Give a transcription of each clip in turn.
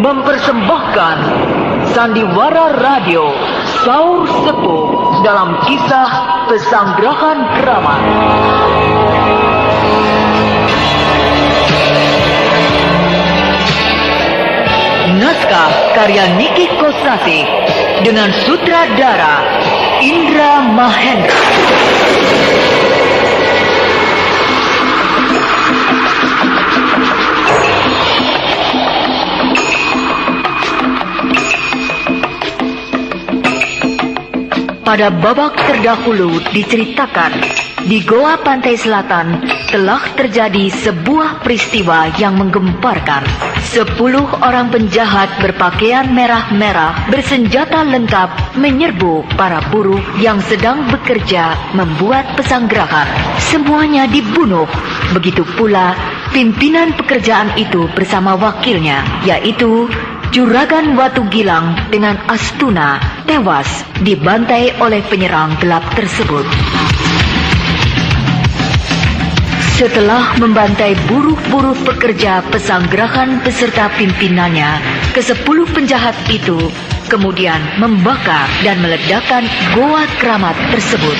mempersembahkan Sandiwara Radio Saur Sepuh dalam kisah Pesanggrahan Keramat. Naskah karya Niki Kosasih dengan sutradara Indra Mahendra. Pada babak terdahulu diceritakan, di Goa Pantai Selatan telah terjadi sebuah peristiwa yang menggemparkan. 10 orang penjahat berpakaian merah-merah bersenjata lengkap menyerbu para buruh yang sedang bekerja membuat pesanggrahan. Semuanya dibunuh. Begitu pula pimpinan pekerjaan itu bersama wakilnya, yaitu Juragan Watu Gilang dengan Astuna tewas dibantai oleh penyerang gelap tersebut. Setelah membantai buruh-buruh pekerja pesanggrahan beserta pimpinannya, ke-10 penjahat itu kemudian membakar dan meledakkan Goa Keramat tersebut.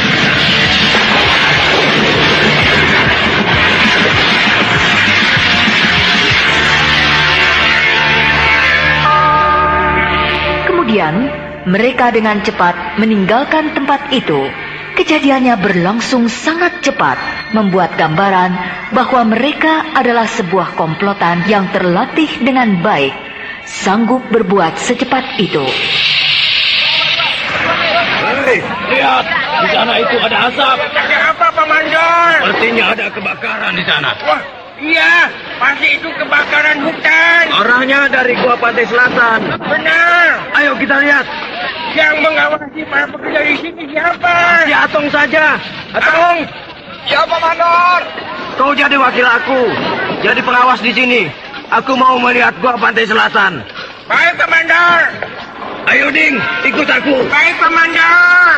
Kemudian mereka dengan cepat meninggalkan tempat itu. Kejadiannya berlangsung sangat cepat, membuat gambaran bahwa mereka adalah sebuah komplotan yang terlatih dengan baik, sanggup berbuat secepat itu. Hei, lihat, di sana itu ada asap. Ada apa, Pak Mandor? Sepertinya ada kebakaran di sana. Wah, iya, pasti itu kebakaran hutan. Arahnya dari Goa Pantai Selatan. Benar. Ayo kita lihat. Yang mengawasi para pekerja di sini siapa? Si Atong saja. Atong. Ya, Pak Mandor. Kau jadi wakil aku. Jadi pengawas di sini. Aku mau melihat Goa Pantai Selatan. Baik, Pak Mandor. Ayo, Ding, ikut aku. Baik, Pak Mandor.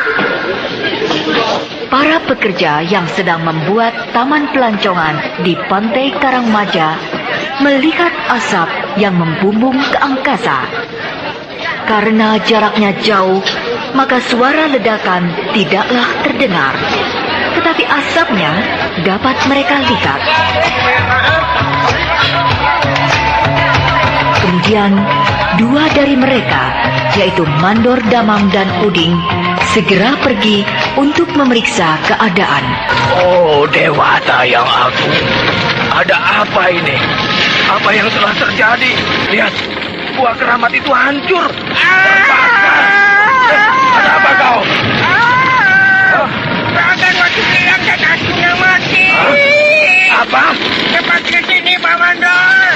Para pekerja yang sedang membuat taman pelancongan di Pantai Karangmaja melihat asap yang membumbung ke angkasa. Karena jaraknya jauh, maka suara ledakan tidaklah terdengar. Tetapi asapnya dapat mereka lihat. Kemudian, 2 dari mereka, yaitu Mandor Damang dan Uding, segera pergi untuk memeriksa keadaan. Oh, Dewata yang agung. Ada apa ini? Apa yang telah terjadi? Lihat, Goa Keramat itu hancur. Terbakar. Ada apa kau? Juragan Watu Gilang dan Astuna mati. Apa? Cepat ke sini, Pak Mandor.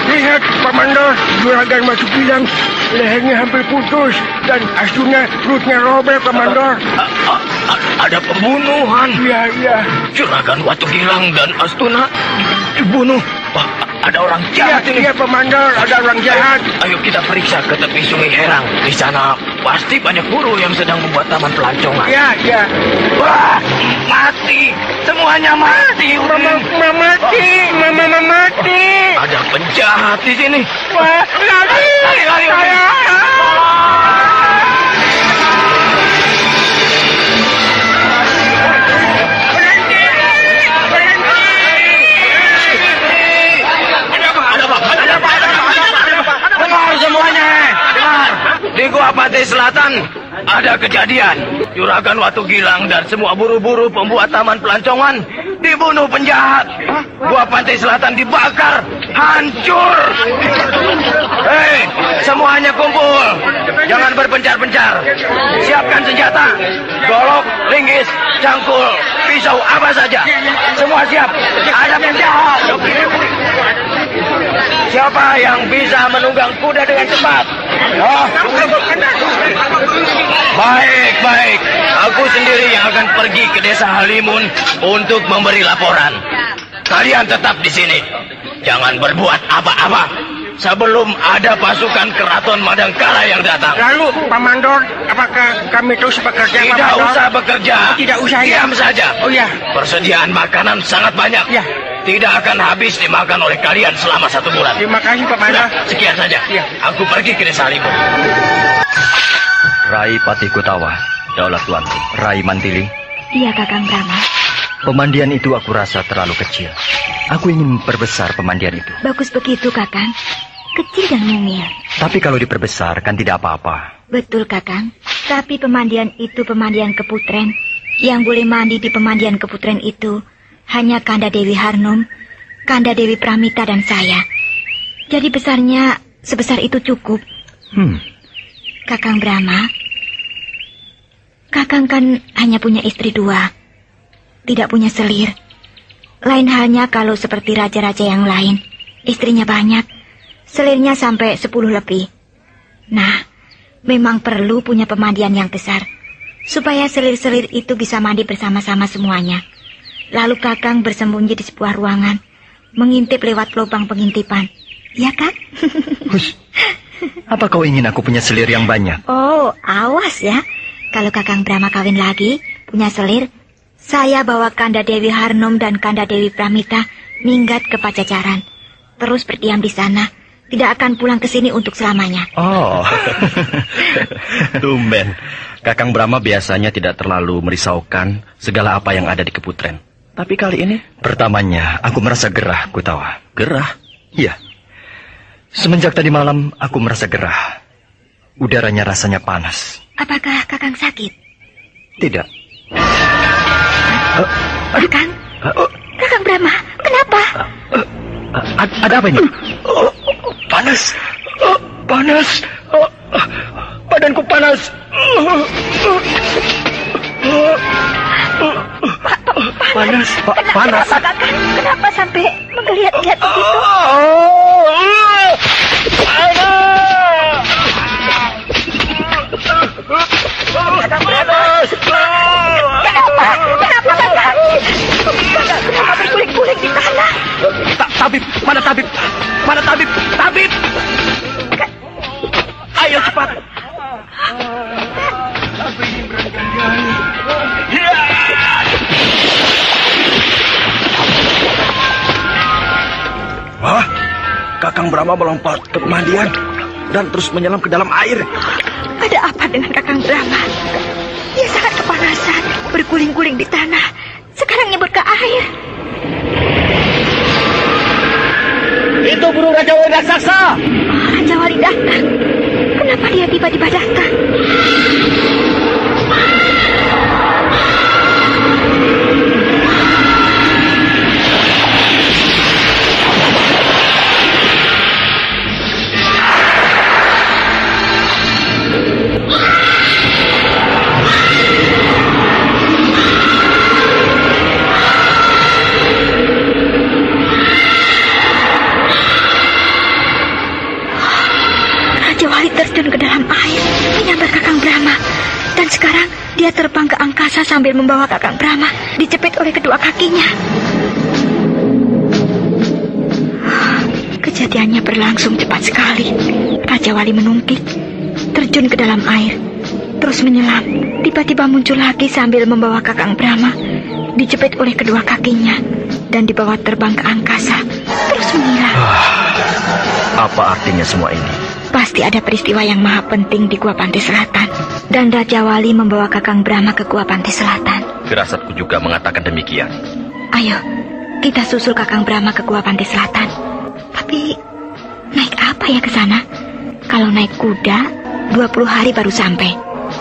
Lihat, Pak Mandor, Juragan Watu Gilang lehernya hampir putus dan Astuna perutnya robek, Pak Mandor. Ada pembunuhan. Iya. Juragan Watu Gilang dan Astuna dibunuh. Wah, ada orang jahat ini. Iya, Pak Mandor, ada orang jahat. Ayo kita periksa ke tepi Sungai Herang. Di sana pasti banyak buruh yang sedang membuat taman pelancongan. Iya. Wah, mati. Semuanya mati. Mama mati. Ada penjahat di sini. Wah, lari. Semuanya, dengar. Di Goa Pantai Selatan ada kejadian. Juragan Watu Gilang dan semua buruh-buruh pembuat taman pelancongan dibunuh penjahat. Goa Pantai Selatan dibakar, hancur. Hei, semuanya kumpul. Jangan berpencar-pencar. Siapkan senjata. Golok, linggis, cangkul, pisau, apa saja. Semua siap. Ada penjahat. Siapa yang bisa menunggang kuda dengan cepat? Baik. Aku sendiri yang akan pergi ke desa Halimun untuk memberi laporan. Kalian tetap di sini. Jangan berbuat apa-apa. sebelum ada pasukan keraton Madangkara yang datang. Lalu, Pak Mandor, apakah kami terus bekerja, Pak Tidak Mandor? usah bekerja. Tidak usah, ya? Diam saja. Oh ya. Persediaan makanan sangat banyak. Ya. Tidak akan habis dimakan oleh kalian selama 1 bulan. Terima kasih, Pak Mandor. Sudah, sekian saja. Ya. Aku pergi ke desa Limbung. Rai Patih Kutawa, daulat tuanku. Rai Mantili. Iya, Kakang Brahma. Pemandian itu aku rasa terlalu kecil. Aku ingin memperbesar pemandian itu. Bagus begitu, Kakang. Kecil dan mungil. Tapi kalau diperbesar kan tidak apa-apa. Betul, Kakang. Tapi pemandian itu pemandian keputren. Yang boleh mandi di pemandian keputren itu hanya Kanda Dewi Harnum, Kanda Dewi Pramita, dan saya. Jadi besarnya sebesar itu cukup. Kakang Brahma, Kakang kan hanya punya istri 2. Tidak punya selir. Lain halnya kalau seperti raja-raja yang lain. Istrinya banyak. Selirnya sampai 10 lebih. Nah, memang perlu punya pemandian yang besar. Supaya selir-selir itu bisa mandi bersama-sama semuanya. Lalu Kakang bersembunyi di sebuah ruangan. Mengintip lewat lubang pengintipan. Ya kan? Hush. Apa kau ingin aku punya selir yang banyak? Oh, awas ya. Kalau Kakang Brahma kawin lagi, punya selir, saya bawa Kanda Dewi Harnum dan Kanda Dewi Pramita minggat ke Pajajaran. Terus berdiam di sana. Tidak akan pulang ke sini untuk selamanya. Oh, tumben. Kakang Brahma biasanya tidak terlalu merisaukan segala apa yang ada di Keputren. Tapi kali ini, pertamanya aku merasa gerah, Kutawa. Gerah? Iya. Semenjak tadi malam, aku merasa gerah. Udaranya rasanya panas. Apakah Kakang sakit? Tidak. Kakang? Kakang Brahma, kenapa? Ada apa ini? Panas. Panas. Badanku panas. Panas. Panas. Kenapa sampai menggeliat-geliat begitu? Kenapa berguling-guling di tanah? Tabib, mana tabib? Mana tabib? Tabib! Ayo cepat. Wah, Kakang Brahma melompat ke pemandian dan terus menyelam ke dalam air. Ada apa dengan Kakang Brahma? Dia sangat kepanasan, berguling-guling di tanah. Sekarang nyebur ke air. Itu burung Raja Wali raksasa. Raja Wali datang. Kenapa dia tiba-tiba datang? Terjun ke dalam air, menyambar Kakang Brahma. Dan sekarang dia terbang ke angkasa sambil membawa Kakang Brahma dijepit oleh kedua kakinya. Kejadiannya berlangsung cepat sekali. Raja Wali menumpik, terjun ke dalam air, terus menyelam. Tiba-tiba muncul lagi sambil membawa Kakang Brahma dijepit oleh kedua kakinya dan dibawa terbang ke angkasa, terus menghilang. Apa artinya semua ini? Pasti ada peristiwa yang maha penting di Gua Pantai Selatan. Dan Raja Wali membawa Kakang Brahma ke Gua Pantai Selatan. Firasatku juga mengatakan demikian. Ayo, kita susul Kakang Brahma ke Gua Pantai Selatan. Tapi, naik apa ya ke sana? Kalau naik kuda, 20 hari baru sampai.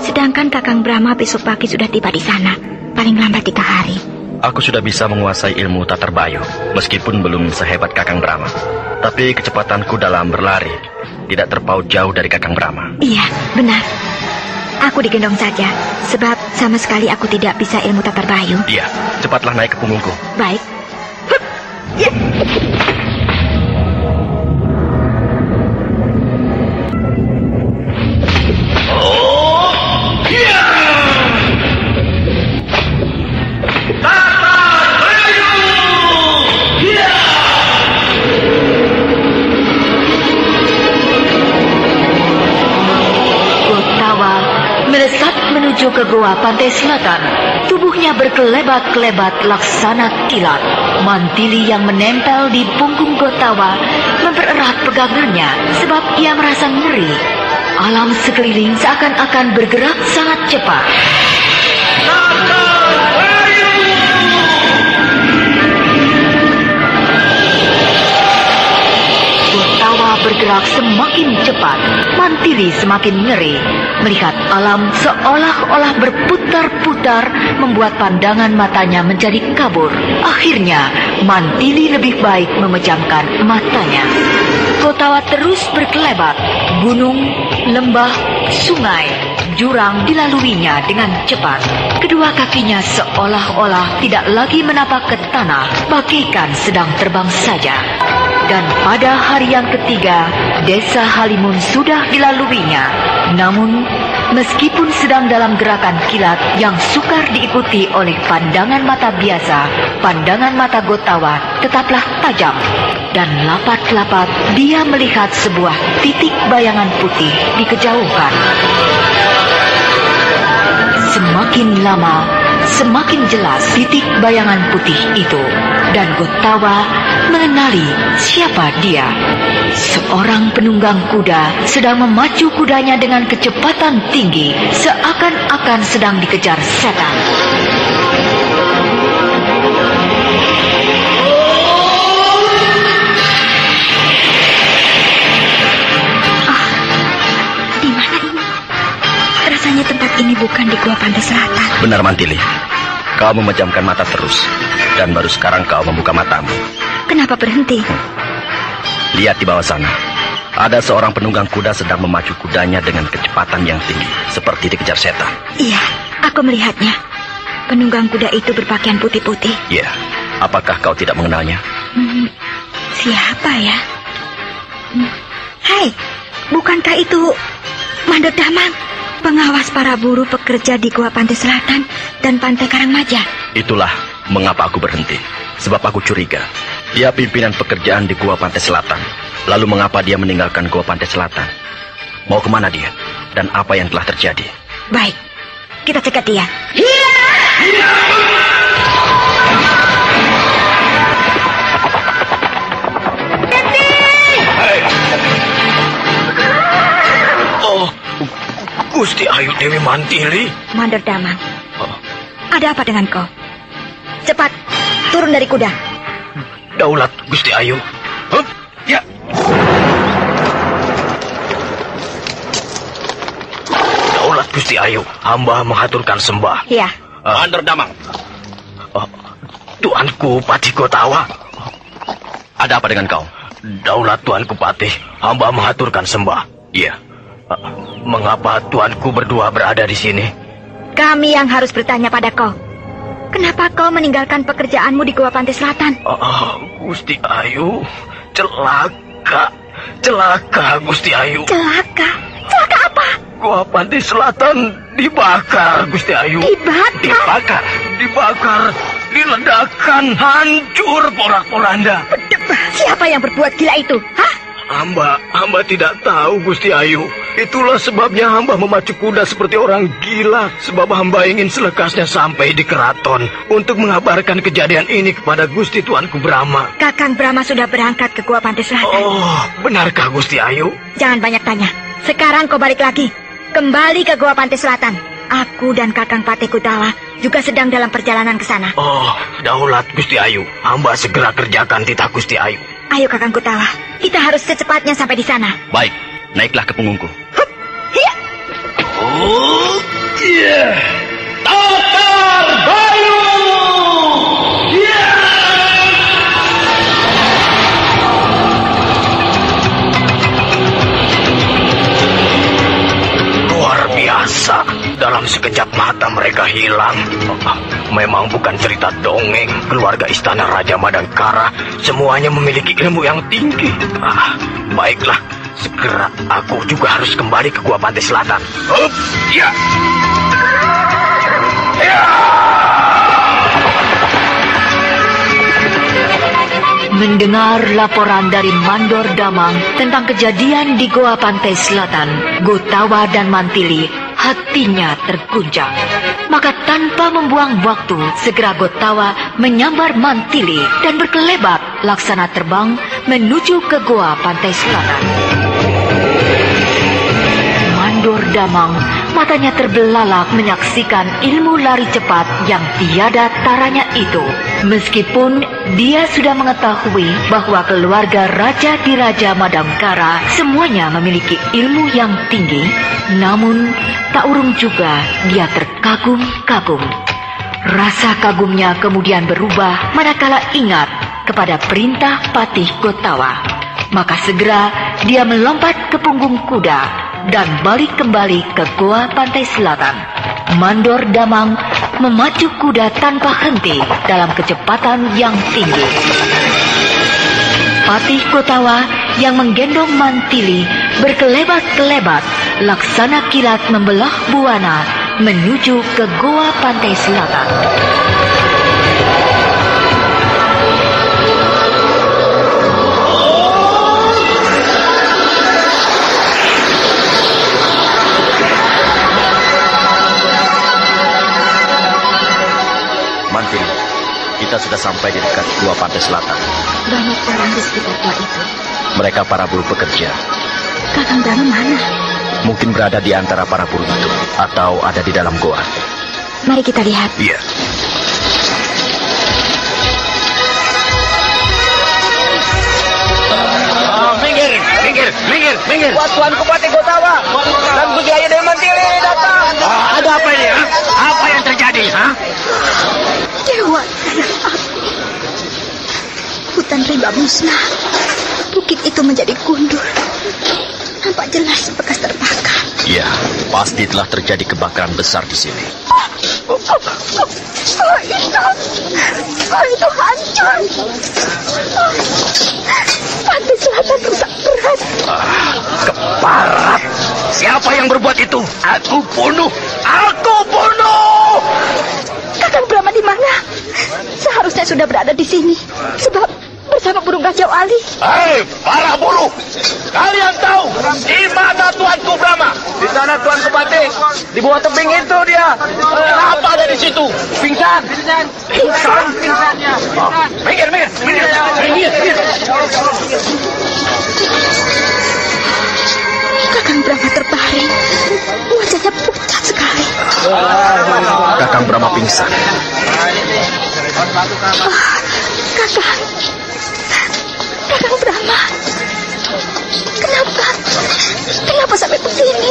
Sedangkan Kakang Brahma besok pagi sudah tiba di sana. Paling lambat 3 hari. Aku sudah bisa menguasai ilmu tatar bayu, meskipun belum sehebat Kakang Brahma. Tapi kecepatanku dalam berlari tidak terpaut jauh dari Kakang Brahma. Iya, benar. Aku digendong saja, sebab sama sekali aku tidak bisa ilmu tatar bayu. Iya, cepatlah naik ke punggungku. Baik. Hup. Ya. ke Goa Pantai Selatan. Tubuhnya berkelebat-kelebat laksana kilat. Mantili yang menempel di punggung Gotawa mempererat pegangannya sebab ia merasa ngeri. Alam sekeliling seakan-akan bergerak sangat cepat. Bergerak semakin cepat, Mantili semakin ngeri. Melihat alam seolah-olah berputar-putar, membuat pandangan matanya menjadi kabur. Akhirnya, Mantili lebih baik memejamkan matanya. Gotawa terus berkelebat. Gunung, lembah, sungai, jurang dilaluinya dengan cepat. Kedua kakinya seolah-olah tidak lagi menapak ke tanah, bagaikan sedang terbang saja. Dan pada hari yang ketiga, desa Halimun sudah dilaluinya. Namun, meskipun sedang dalam gerakan kilat yang sukar diikuti oleh pandangan mata biasa, pandangan mata Gotawa tetaplah tajam. Dan lapat-lapat dia melihat sebuah titik bayangan putih di kejauhan. Semakin lama, semakin jelas titik bayangan putih itu. Dan Gotawa mengenali siapa dia. Seorang penunggang kuda sedang memacu kudanya dengan kecepatan tinggi, seakan-akan sedang dikejar setan. Di mana ini? Rasanya tempat ini bukan di Goa Pantai Selatan. Benar, Mantili. Kau memejamkan mata terus, dan baru sekarang kau membuka matamu. Kenapa berhenti? Lihat di bawah sana. Ada seorang penunggang kuda sedang memacu kudanya dengan kecepatan yang tinggi, seperti dikejar setan. Iya, aku melihatnya. Penunggang kuda itu berpakaian putih-putih. Iya, apakah kau tidak mengenalnya? Siapa ya? Hai, bukankah itu Mandor Damang, pengawas para buruh pekerja di Goa Pantai Selatan dan Pantai Karangmaja? Itulah mengapa aku berhenti. Sebab aku curiga dia pimpinan pekerjaan di Goa Pantai Selatan. Lalu mengapa dia meninggalkan Goa Pantai Selatan? Mau kemana dia? Dan apa yang telah terjadi? Baik, kita cegat dia. Oh, Gusti Ayu Dewi Mantili. Mandor Damang, ada apa dengan kau? Cepat, turun dari kuda. Daulat Gusti Ayu. Hup, ya. Daulat Gusti Ayu, hamba mengaturkan sembah. Ya. Mandor Damang. Tuanku Patih Gotawa. Ada apa dengan kau? Daulat Tuanku Patih, hamba mengaturkan sembah. Iya. Mengapa tuanku berdua berada di sini? Kami yang harus bertanya pada kau. Kenapa kau meninggalkan pekerjaanmu di Goa Pantai Selatan? Gusti Ayu, celaka. Celaka, Gusti Ayu. Celaka? Celaka apa? Goa Pantai Selatan dibakar, Gusti Ayu. Dibakar? Dibakar, diledakkan, hancur porak-poranda. Siapa yang berbuat gila itu? Hah? Hamba tidak tahu, Gusti Ayu. Itulah sebabnya hamba memacu kuda seperti orang gila. Sebab hamba ingin selekasnya sampai di keraton untuk mengabarkan kejadian ini kepada Gusti Tuanku Brahma. Kakang Brahma sudah berangkat ke Goa Pantai Selatan. Oh, benarkah Gusti Ayu? Jangan banyak tanya. Sekarang kau balik lagi. Kembali ke Goa Pantai Selatan. Aku dan Kakang Patih Gotawa juga sedang dalam perjalanan ke sana. Oh, daulat Gusti Ayu. Hamba segera kerjakan titah Gusti Ayu. Ayo Kakang Gotawa, kita harus secepatnya sampai di sana. Baik, naiklah ke punggungku. Hiya. Oh, iya. Tatar Bayu! Iya! Luar biasa. Dalam sekejap mata mereka hilang. Memang bukan cerita dongeng. Keluarga istana Raja Madangkara semuanya memiliki ilmu yang tinggi. Baiklah, segera aku juga harus kembali ke Goa Pantai Selatan. Hup, ya. Ya. Mendengar laporan dari Mandor Damang tentang kejadian di Goa Pantai Selatan, Gotawa dan Mantili hatinya terguncang. Maka tanpa membuang waktu, segera Gotawa menyambar Mantili dan berkelebat laksana terbang menuju ke goa pantai selatan. Mandor Damang matanya terbelalak menyaksikan ilmu lari cepat yang tiada taranya itu. Meskipun dia sudah mengetahui bahwa keluarga Raja Diraja Madangkara semuanya memiliki ilmu yang tinggi, namun tak urung juga dia terkagum-kagum. Rasa kagumnya kemudian berubah manakala ingat kepada perintah Patih Gotawa. Maka segera dia melompat ke punggung kuda dan balik kembali ke goa pantai selatan. Mandor Damang memacu kuda tanpa henti dalam kecepatan yang tinggi. Patih Gotawa yang menggendong Mantili berkelebat-kelebat laksana kilat membelah buana menuju ke goa pantai selatan. Mantili, kita sudah sampai di dekat goa pantai selatan. Banyak orang di sekitar goa itu. Mereka para buruh pekerja. Kakang Brahma mana? Mungkin berada di antara para buruh itu, atau ada di dalam goa. Mari kita lihat. Iya. Minggir. Tuanku Patih Gotawa dan Bujaya Dewi Mantili datang. Ada apa ini? Apa yang terjadi? Dewa sayang aku. Hutan rimba musnah. Bukit itu menjadi gundul. Nampak jelas bekas terbakar. Iya, pasti telah terjadi kebakaran besar di sini. Itu hancur. Pantai selatan rusak berat. Keparat. Siapa yang berbuat itu? Aku bunuh. Kakang Brahma di mana? Seharusnya sudah berada di sini. Sebab bersama burung kacau Ali. Hei, para buruh. Kalian tahu di mana Tuanku Brahma? Di sana Tuanku Patih. Di bawah tebing itu dia. Kenapa ada di situ? Pingsan. Minggir. Kakang Brahma terbaring. Wajahnya pucat sekali. Kakang Brahma pingsan. Kakang Brahma. Kenapa sampai begini?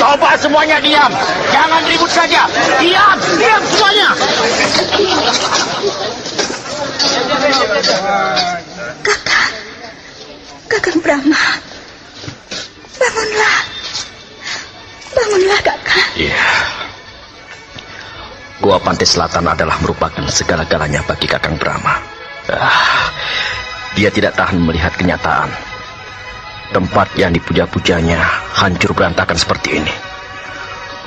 Coba semuanya diam. Jangan ribut saja. Diam semuanya. Kakang Brahma. Bangunlah kakang. Iya. Goa pantai selatan adalah merupakan segala-galanya bagi Kakang Brahma. Dia tidak tahan melihat kenyataan. Tempat yang dipuja-pujanya hancur berantakan seperti ini.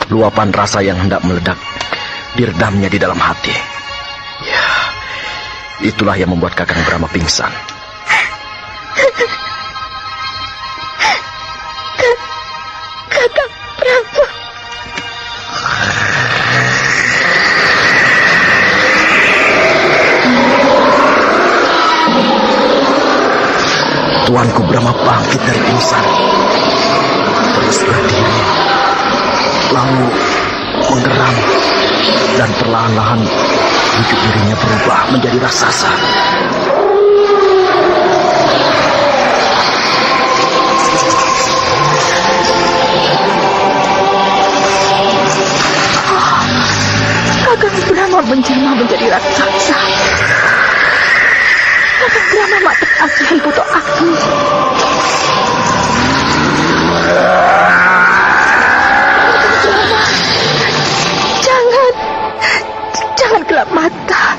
Luapan rasa yang hendak meledak diredamnya di dalam hati. Ya, itulah yang membuat Kakang Brahma pingsan. Kakang Brahma. Tuanku Brahma bangkit dari pingsan, terus berdiri, lalu menggeram, dan perlahan-lahan wujud dirinya berubah menjadi raksasa. Kakang Brahma menjelma menjadi raksasa. Kakang Brahma mati Ajian Puto Agni. Jangan gelap mata.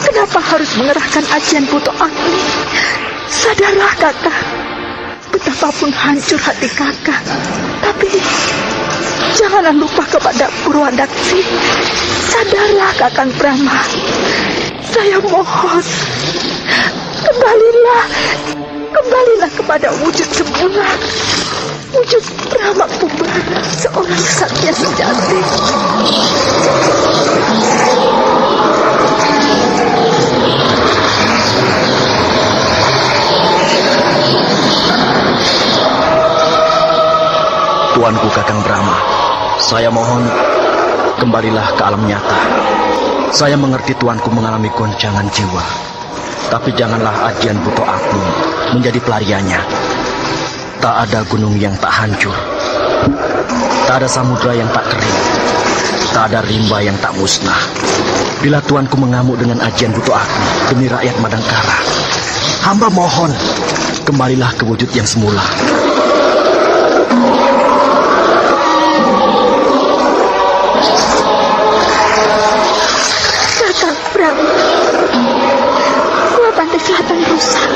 Kenapa harus mengerahkan Ajian Puto Agni? Sadarlah kakak, betapapun hancur hati kakak, tapi janganlah lupa kepada Purwadaksi. Sadarlah Kakang Brahma. Saya mohon, kembalilah. kembalilah kepada wujud semula. Wujud Brahma Kumbara, seorang ksatria sejati. Tuanku Kakang Brahma, saya mohon kembalilah ke alam nyata. Saya mengerti tuanku mengalami goncangan jiwa, tapi janganlah ajian Buto Agni menjadi pelariannya. Tak ada gunung yang tak hancur, tak ada samudra yang tak kering, tak ada rimba yang tak musnah. Bila tuanku mengamuk dengan ajian Buto Agni demi rakyat Madangkara, hamba mohon kembalilah ke wujud yang semula. Kakang Brahma, Gua Pantai Selatan rusak.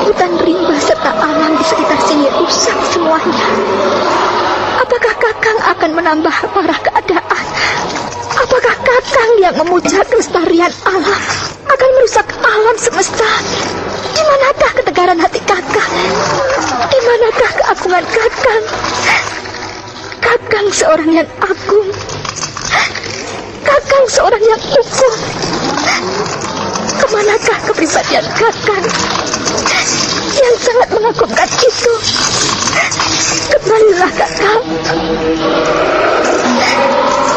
Hutan rimba serta alam di sekitar sini rusak semuanya. Apakah Kakang akan menambah parah keadaan? Apakah Kakang yang memuja kelestarian alam akan merusak alam semesta? Di manakah ketegaran hati Kakang? Di manakah keagungan Kakang? Kakang seorang yang agung. Kakang seorang yang ukur. Kemanakah kepribadian Kakang yang sangat mengagumkan itu? Kembalilah Kakang.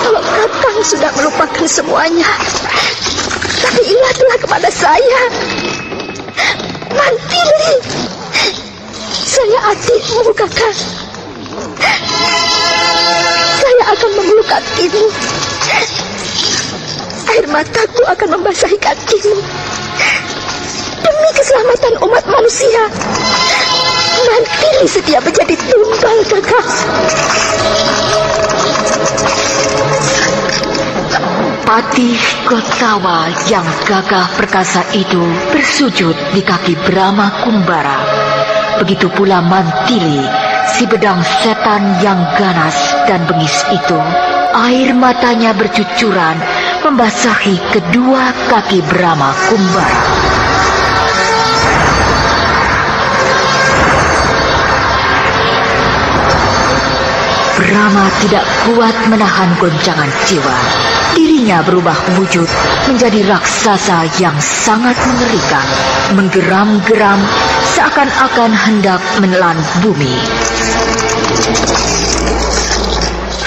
Kalau Kakang sudah melupakan semuanya, tapi ingatlah kepada saya, Mantili. Saya adikmu, Kakang. Saya akan memeluk kakimu. Air mataku akan membasahi kakimu. Demi keselamatan umat manusia, Mantili sedia menjadi tumbal, Kakang. Patih Gotawa yang gagah perkasa itu bersujud di kaki Brahma Kumbara. Begitu pula Mantili, si bedang setan yang ganas dan bengis itu. Air matanya bercucuran membasahi kedua kaki Brahma Kumbara. Brahma tidak kuat menahan goncangan jiwa. Dirinya berubah wujud menjadi raksasa yang sangat mengerikan, menggeram-geram seakan-akan hendak menelan bumi.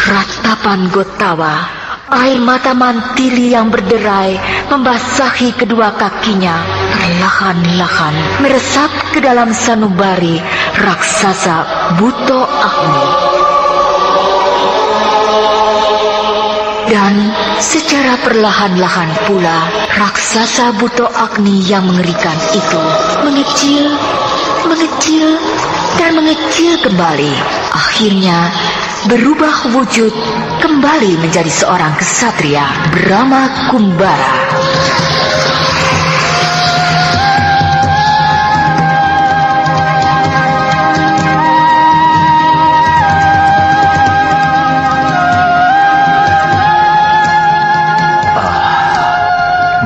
Ratapan Gotawa, air mata Mantili yang berderai membasahi kedua kakinya, perlahan-lahan meresap ke dalam sanubari raksasa Buto Agni. Dan secara perlahan-lahan pula, raksasa Buto Agni yang mengerikan itu mengecil, mengecil, dan mengecil kembali. Akhirnya berubah wujud kembali menjadi seorang ksatria Brahma Kumbara.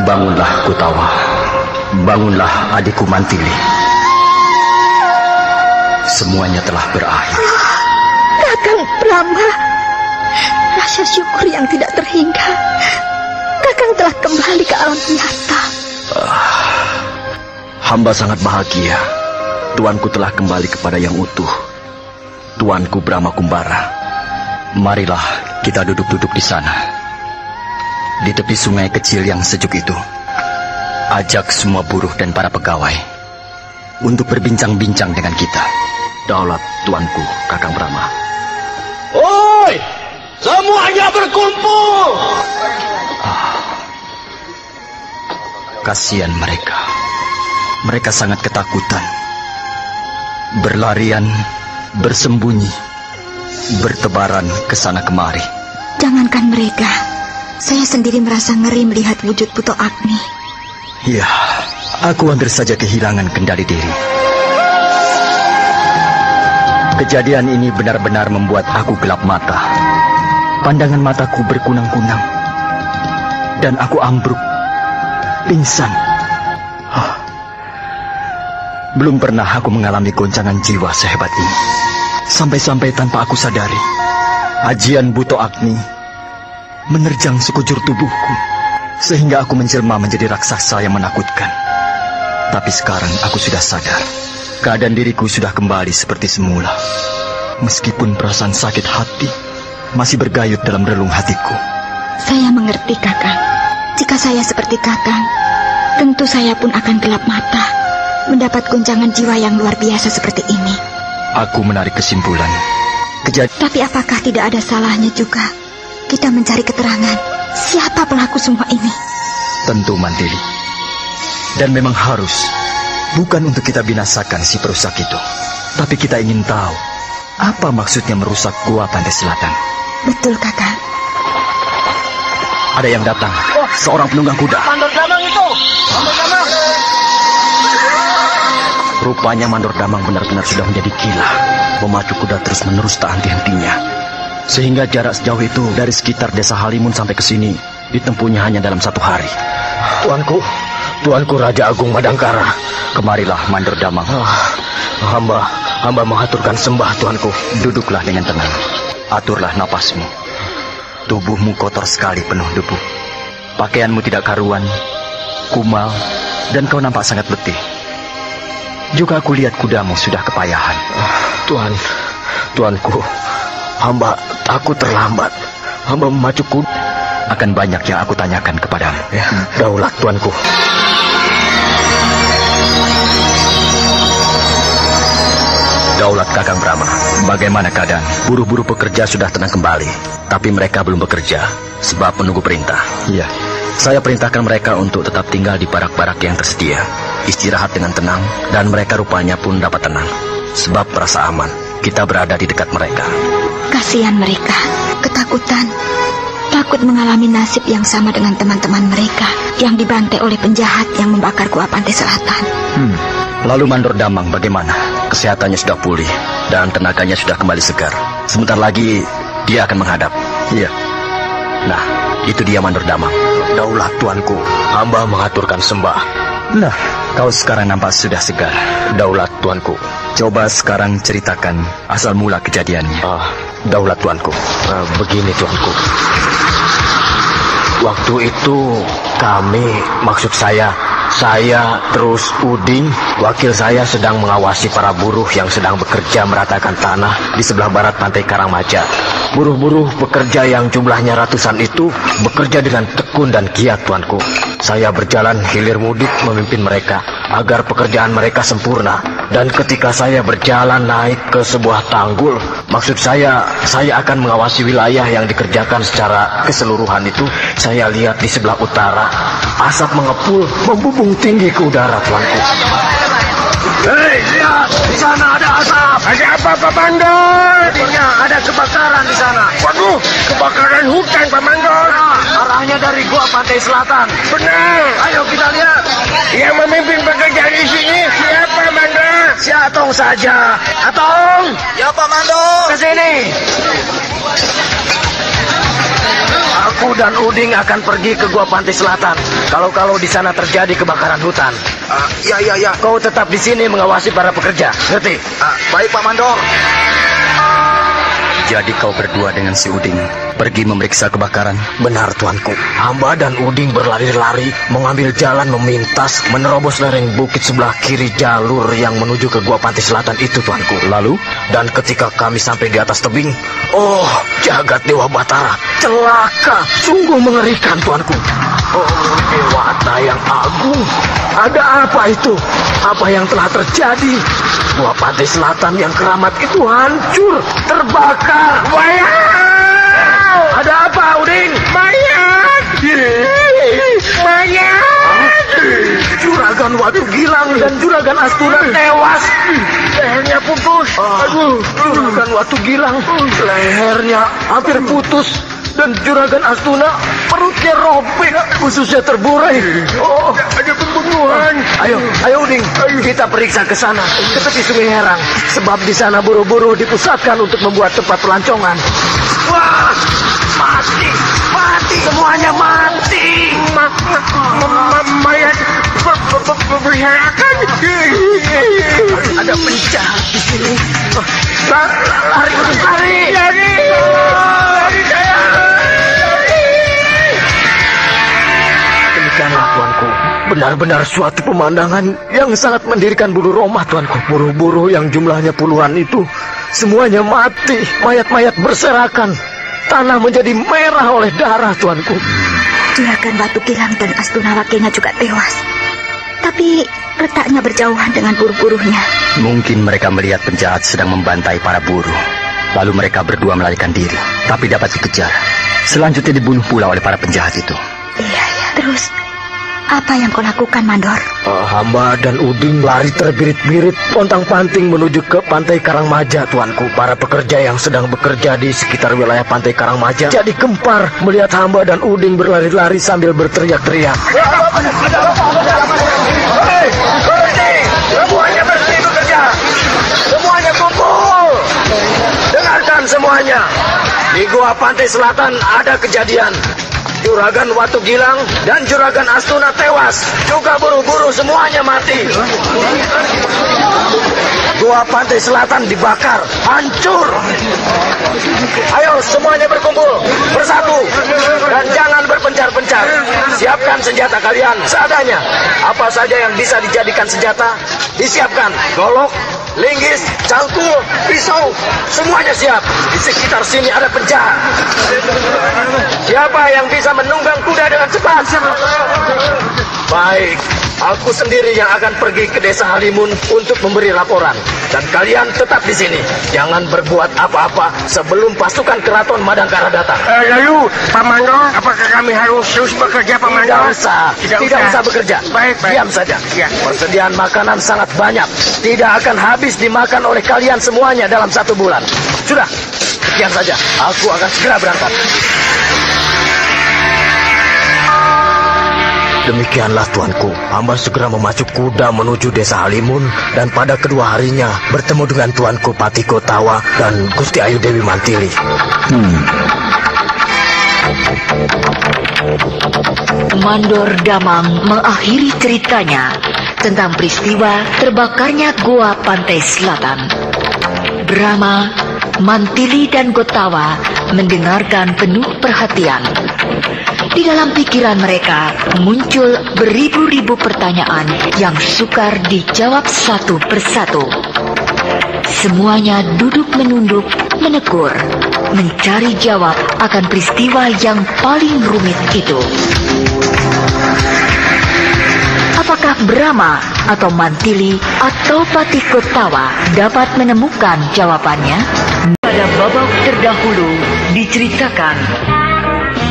Bangunlah Gotawa, bangunlah adikku Mantili. Semuanya telah berakhir. Kakang Brahma, rasa syukur yang tidak terhingga. Kakang telah kembali ke alam nyata. Hamba sangat bahagia. Tuanku telah kembali kepada yang utuh. Tuanku Brahma Kumbara. Marilah kita duduk-duduk di sana, di tepi sungai kecil yang sejuk itu. Ajak semua buruh dan para pegawai untuk berbincang-bincang dengan kita. Daulat tuanku Kakang Brahma. Oi, semuanya berkumpul. Kasihan mereka. Mereka sangat ketakutan. Berlarian, bersembunyi, bertebaran ke sana kemari. Jangankan mereka, saya sendiri merasa ngeri melihat wujud Buto Agni. Ya, aku hampir saja kehilangan kendali diri. Kejadian ini benar-benar membuat aku gelap mata. Pandangan mataku berkunang-kunang. Dan aku ambruk, pingsan. Belum pernah aku mengalami goncangan jiwa sehebat ini. Sampai-sampai tanpa aku sadari, ajian Buto Agni menerjang sekujur tubuhku, sehingga aku menjelma menjadi raksasa yang menakutkan. Tapi sekarang aku sudah sadar, keadaan diriku sudah kembali seperti semula. Meskipun perasaan sakit hati masih bergayut dalam relung hatiku. Saya mengerti, Kakang. Jika saya seperti Kakang, tentu saya pun akan gelap mata mendapat goncangan jiwa yang luar biasa seperti ini. Aku menarik kesimpulan. Tapi apakah tidak ada salahnya juga kita mencari keterangan siapa pelaku semua ini? Tentu, Mandili. Dan memang harus. Bukan untuk kita binasakan si perusak itu, tapi kita ingin tahu apa maksudnya merusak gua Pantai Selatan. Betul, Kakang. Ada yang datang. Seorang penunggang kuda. Mandor Damang itu. Mandor Damang. Rupanya Mandor Damang benar-benar sudah menjadi gila, memacu kuda terus-menerus tak henti-hentinya. Sehingga jarak sejauh itu dari sekitar desa Halimun sampai ke sini ditempuhnya hanya dalam 1 hari. Tuanku Raja Agung Madangkara. Kemarilah, Mandor Damang. Hamba mengaturkan sembah, tuanku. Duduklah dengan tenang. Aturlah napasmu. Tubuhmu kotor sekali, penuh debu. Pakaianmu tidak karuan, kumal, dan kau nampak sangat letih. Juga aku lihat kudamu sudah kepayahan. Tuanku, hamba takut terlambat. Hamba memacu kuda. Akan banyak yang aku tanyakan kepadamu. Ya, daulat, tuanku. Daulat Kakang Brahma, bagaimana keadaan? Buruh-buruh pekerja sudah tenang kembali, tapi mereka belum bekerja sebab menunggu perintah. Iya. Saya perintahkan mereka untuk tetap tinggal di barak-barak yang tersedia, istirahat dengan tenang, dan mereka rupanya pun dapat tenang sebab merasa aman. Kita berada di dekat mereka. Kasihan mereka, ketakutan, takut mengalami nasib yang sama dengan teman-teman mereka yang dibantai oleh penjahat yang membakar gua Pantai Selatan. Lalu Mandor Damang bagaimana? Kesehatannya sudah pulih dan tenaganya sudah kembali segar. Sebentar lagi dia akan menghadap. Iya. Nah, itu dia Mandor Damang. Daulat, tuanku. Hamba mengaturkan sembah. Nah, kau sekarang nampak sudah segar. Daulat, tuanku. Coba sekarang ceritakan asal mula kejadiannya. Daulat, tuanku. Begini, tuanku. Waktu itu maksud saya terus Uding, wakil saya sedang mengawasi para buruh yang sedang bekerja meratakan tanah di sebelah barat Pantai Karangmaja. Buruh-buruh pekerja yang jumlahnya ratusan itu bekerja dengan tekun dan giat, tuanku. Saya berjalan hilir mudik memimpin mereka agar pekerjaan mereka sempurna. Dan ketika saya berjalan naik ke sebuah tanggul, maksud saya akan mengawasi wilayah yang dikerjakan secara keseluruhan itu. Saya lihat di sebelah utara, asap mengepul membubung tinggi ke udara, tuanku. Hei, lihat, di sana ada asap. Ada apa, Pak Mandor? Sepertinya ada kebakaran di sana. Waduh, kebakaran hutan, Pak Mandor. Arahnya dari gua Pantai Selatan. Benar. Ayo kita lihat. Yang memimpin pekerjaan di sini siapa, Mandor? Si Atong saja. Atong! Ya, Pak Mandor. Ke sini. Aku dan Uding akan pergi ke gua Pantai Selatan. Kalau di sana terjadi kebakaran hutan. Ya. Kau tetap di sini mengawasi para pekerja. Ngerti? Baik, Pak Mandor. Jadi kau berdua dengan si Uding pergi memeriksa kebakaran? Benar, tuanku. Hamba dan Uding berlari-lari mengambil jalan memintas menerobos lereng bukit sebelah kiri jalur yang menuju ke gua Pantai Selatan itu, tuanku. Lalu? Dan ketika kami sampai di atas tebing, jagat Dewa Batara, celaka, sungguh mengerikan, tuanku. Dewa yang agung, ada apa itu? Apa yang telah terjadi? Gua Pantai Selatan yang keramat itu hancur, terbakar. Wow! Ada apa, Uding? Mayat! Juragan Watu Gilang dan Juragan Astuna tewas. Lehernya putus. Juragan Watu Gilang, lehernya hampir putus. Dan Juragan Astuna perutnya robek, ususnya terburai. Ada pembunuhan. Ayo Uding, kita periksa ke sana, ke tepi Sungai Herang, sebab di sana buruh-buruh dipusatkan untuk membuat tempat pelancongan. Wah, mati, berserakan. Ada penjahat di sini. Lari. Demikianlah tuanku. Benar-benar suatu pemandangan yang sangat mendirikan bulu roma, tuanku. Buruh-buruh yang jumlahnya puluhan itu semuanya mati. Mayat-mayat berserakan. Tanah menjadi merah oleh darah, tuanku. Juragan Watu Gilang dan Astuna Wakena juga tewas. Tapi letaknya berjauhan dengan buruh-buruhnya. Mungkin mereka melihat penjahat sedang membantai para buruh. Lalu mereka berdua melarikan diri, tapi dapat dikejar. Selanjutnya dibunuh pula oleh para penjahat itu. Iya. Terus, apa yang kau lakukan, Mandor? Hamba dan Uding lari terbirit-birit, pontang-panting menuju ke Pantai Karangmaja, tuanku. Para pekerja yang sedang bekerja di sekitar wilayah Pantai Karangmaja jadi gempar melihat hamba dan Uding berlari-lari sambil berteriak-teriak. Hei, berhenti! Semuanya berhenti bekerja! Semuanya kumpul! Dengarkan semuanya! Di Gua Pantai Selatan ada kejadian. Juragan Watu Gilang dan Juragan Astuna tewas. Juga buruh-buruh semuanya mati. Gua Pantai Selatan dibakar, hancur. Ayo semuanya berkumpul, bersatu, dan jangan berpencar-pencar. Siapkan senjata kalian seadanya. Apa saja yang bisa dijadikan senjata, disiapkan. Golok, linggis, cangkul, pisau, semuanya siap. Di sekitar sini ada penjahat. Siapa yang bisa menunggang kuda dengan cepat? Baik, aku sendiri yang akan pergi ke desa Halimun untuk memberi laporan. Dan kalian tetap di sini. Jangan berbuat apa-apa sebelum pasukan keraton Madangkara datang. Lalu, Pak Mandor, apakah kami harus terus bekerja, Pak Mandor? Tidak usah bekerja. Baik. Diam saja. Ya. Persediaan makanan sangat banyak. Tidak akan habis dimakan oleh kalian semuanya dalam 1 bulan. Sudah, sekian saja. Aku akan segera berangkat. Demikianlah tuanku, hamba segera memacu kuda menuju desa Halimun dan pada kedua harinya bertemu dengan tuanku Patiko Tawa dan Gusti Ayu Dewi Mantili. Mandor Damang mengakhiri ceritanya tentang peristiwa terbakarnya Gua Pantai Selatan. Brahma, Mantili dan Gotawa mendengarkan penuh perhatian. Di dalam pikiran mereka muncul beribu-ribu pertanyaan yang sukar dijawab satu persatu. Semuanya duduk menunduk, menegur, mencari jawab akan peristiwa yang paling rumit itu. Apakah Brahma atau Mantili atau Patiko Tawa dapat menemukan jawabannya? Pada babak terdahulu diceritakan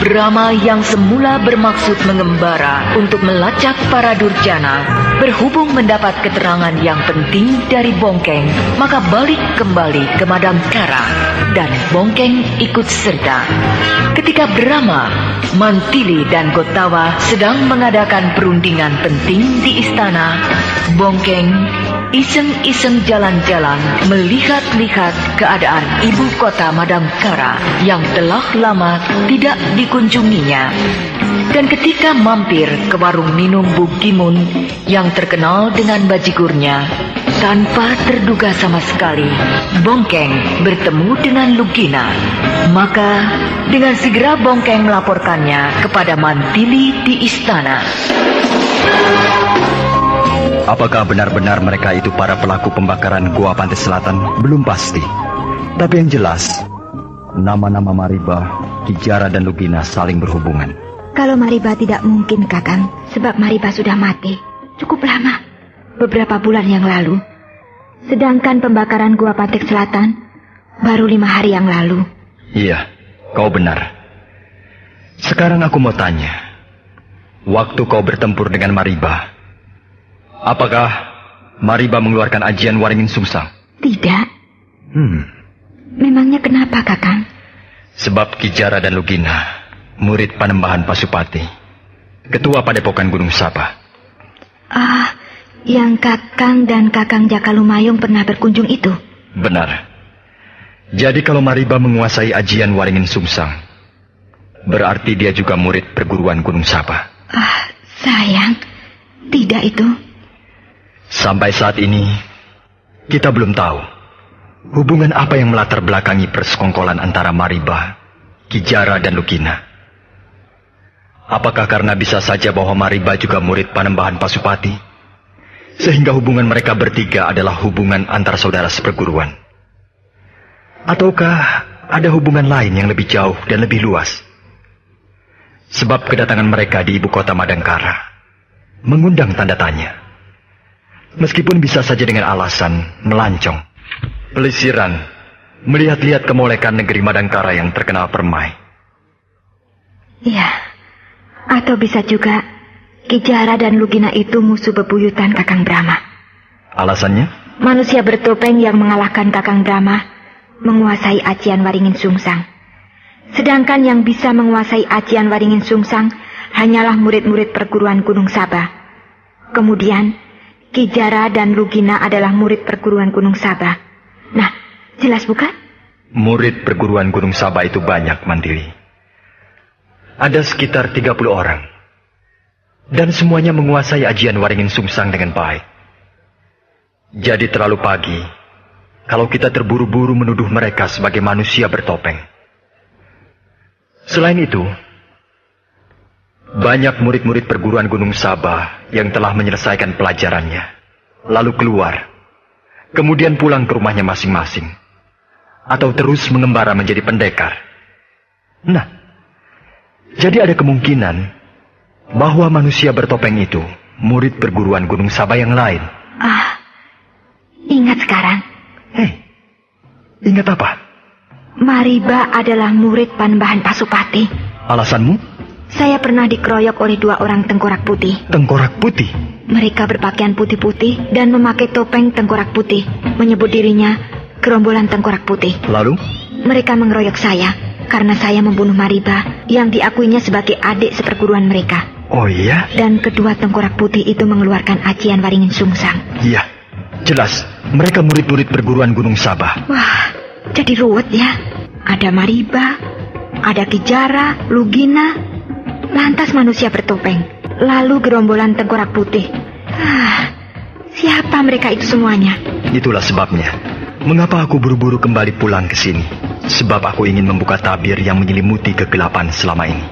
Brahma yang semula bermaksud mengembara untuk melacak para durjana, berhubung mendapat keterangan yang penting dari Bongkeng, maka balik kembali ke Madangkara dan Bongkeng ikut serta. Ketika Brahma, Mantili dan Gotawa sedang mengadakan perundingan penting di istana, Bongkeng iseng-iseng jalan-jalan melihat-lihat keadaan ibu kota Madangkara yang telah lama tidak dikunjunginya. Dan ketika mampir ke warung minum Bu Gimun yang terkenal dengan bajigurnya, tanpa terduga sama sekali, Bongkeng bertemu dengan Lugina. Maka dengan segera Bongkeng melaporkannya kepada Mantili di istana. Apakah benar-benar mereka itu para pelaku pembakaran Gua Pantai Selatan? Belum pasti. Tapi yang jelas, nama-nama Mariba, Kijara dan Lugina saling berhubungan. Kalau Mariba tidak mungkin, Kakang, sebab Mariba sudah mati cukup lama, beberapa bulan yang lalu. Sedangkan pembakaran Gua Pantai Selatan baru 5 hari yang lalu. Iya, kau benar. Sekarang aku mau tanya, waktu kau bertempur dengan Mariba, apakah Mariba mengeluarkan ajian Waringin Sungsang? Tidak. Memangnya kenapa, Kakang? Sebab Kijara dan Lugina, murid Panembahan Pasupati, ketua Padepokan Gunung Saba. Yang Kakang dan Kakang Jaka Lumayung pernah berkunjung itu? Benar. Jadi kalau Mariba menguasai ajian Waringin Sungsang, berarti dia juga murid perguruan Gunung Saba. Sayang, tidak itu. Sampai saat ini, kita belum tahu hubungan apa yang melatar belakangi persekongkolan antara Mariba, Kijara, dan Lugina. Apakah karena bisa saja bahwa Mariba juga murid Panembahan Pasupati, sehingga hubungan mereka bertiga adalah hubungan antar saudara seperguruan? Ataukah ada hubungan lain yang lebih jauh dan lebih luas? Sebab kedatangan mereka di ibu kota Madangkara mengundang tanda tanya. Meskipun bisa saja dengan alasan melancong, pelisiran, melihat-lihat kemolekan negeri Madangkara yang terkenal permai. Iya, atau bisa juga Kijara dan Lugina itu musuh bebuyutan Kakang Brahma. Alasannya? Manusia bertopeng yang mengalahkan Kakang Brahma menguasai Ajian Waringin Sungsang. Sedangkan yang bisa menguasai Ajian Waringin Sungsang hanyalah murid-murid perguruan Gunung Sabah. Kemudian, Kijara dan Lugina adalah murid perguruan Gunung Sabah. Nah, jelas bukan? Murid perguruan Gunung Sabah itu banyak, Mandili. Ada sekitar 30 orang. Dan semuanya menguasai Ajian Waringin Sungsang dengan baik. Jadi terlalu pagi kalau kita terburu-buru menuduh mereka sebagai manusia bertopeng. Selain itu, banyak murid-murid perguruan Gunung Sabah yang telah menyelesaikan pelajarannya, lalu keluar, kemudian pulang ke rumahnya masing-masing, atau terus mengembara menjadi pendekar. Nah, jadi ada kemungkinan bahwa manusia bertopeng itu murid perguruan Gunung Sabah yang lain. Ingat sekarang. Ingat apa? Mariba adalah murid Panembahan Pasupati. Alasanmu? Saya pernah dikeroyok oleh 2 orang tengkorak putih. Tengkorak putih? Mereka berpakaian putih-putih dan memakai topeng tengkorak putih, menyebut dirinya gerombolan tengkorak putih. Lalu? Mereka mengeroyok saya karena saya membunuh Mariba yang diakuinya sebagai adik seperguruan mereka. Oh iya? Dan kedua tengkorak putih itu mengeluarkan Ajian Waringin Sungsang. Iya, jelas. Mereka murid-murid perguruan Gunung Sabah. Wah, jadi ruwet ya. Ada Mariba, ada Kijara, Lugina, lantas manusia bertopeng, lalu gerombolan tengkorak putih. Siapa mereka itu semuanya? Itulah sebabnya mengapa aku buru-buru kembali pulang ke sini. Sebab aku ingin membuka tabir yang menyelimuti kegelapan selama ini.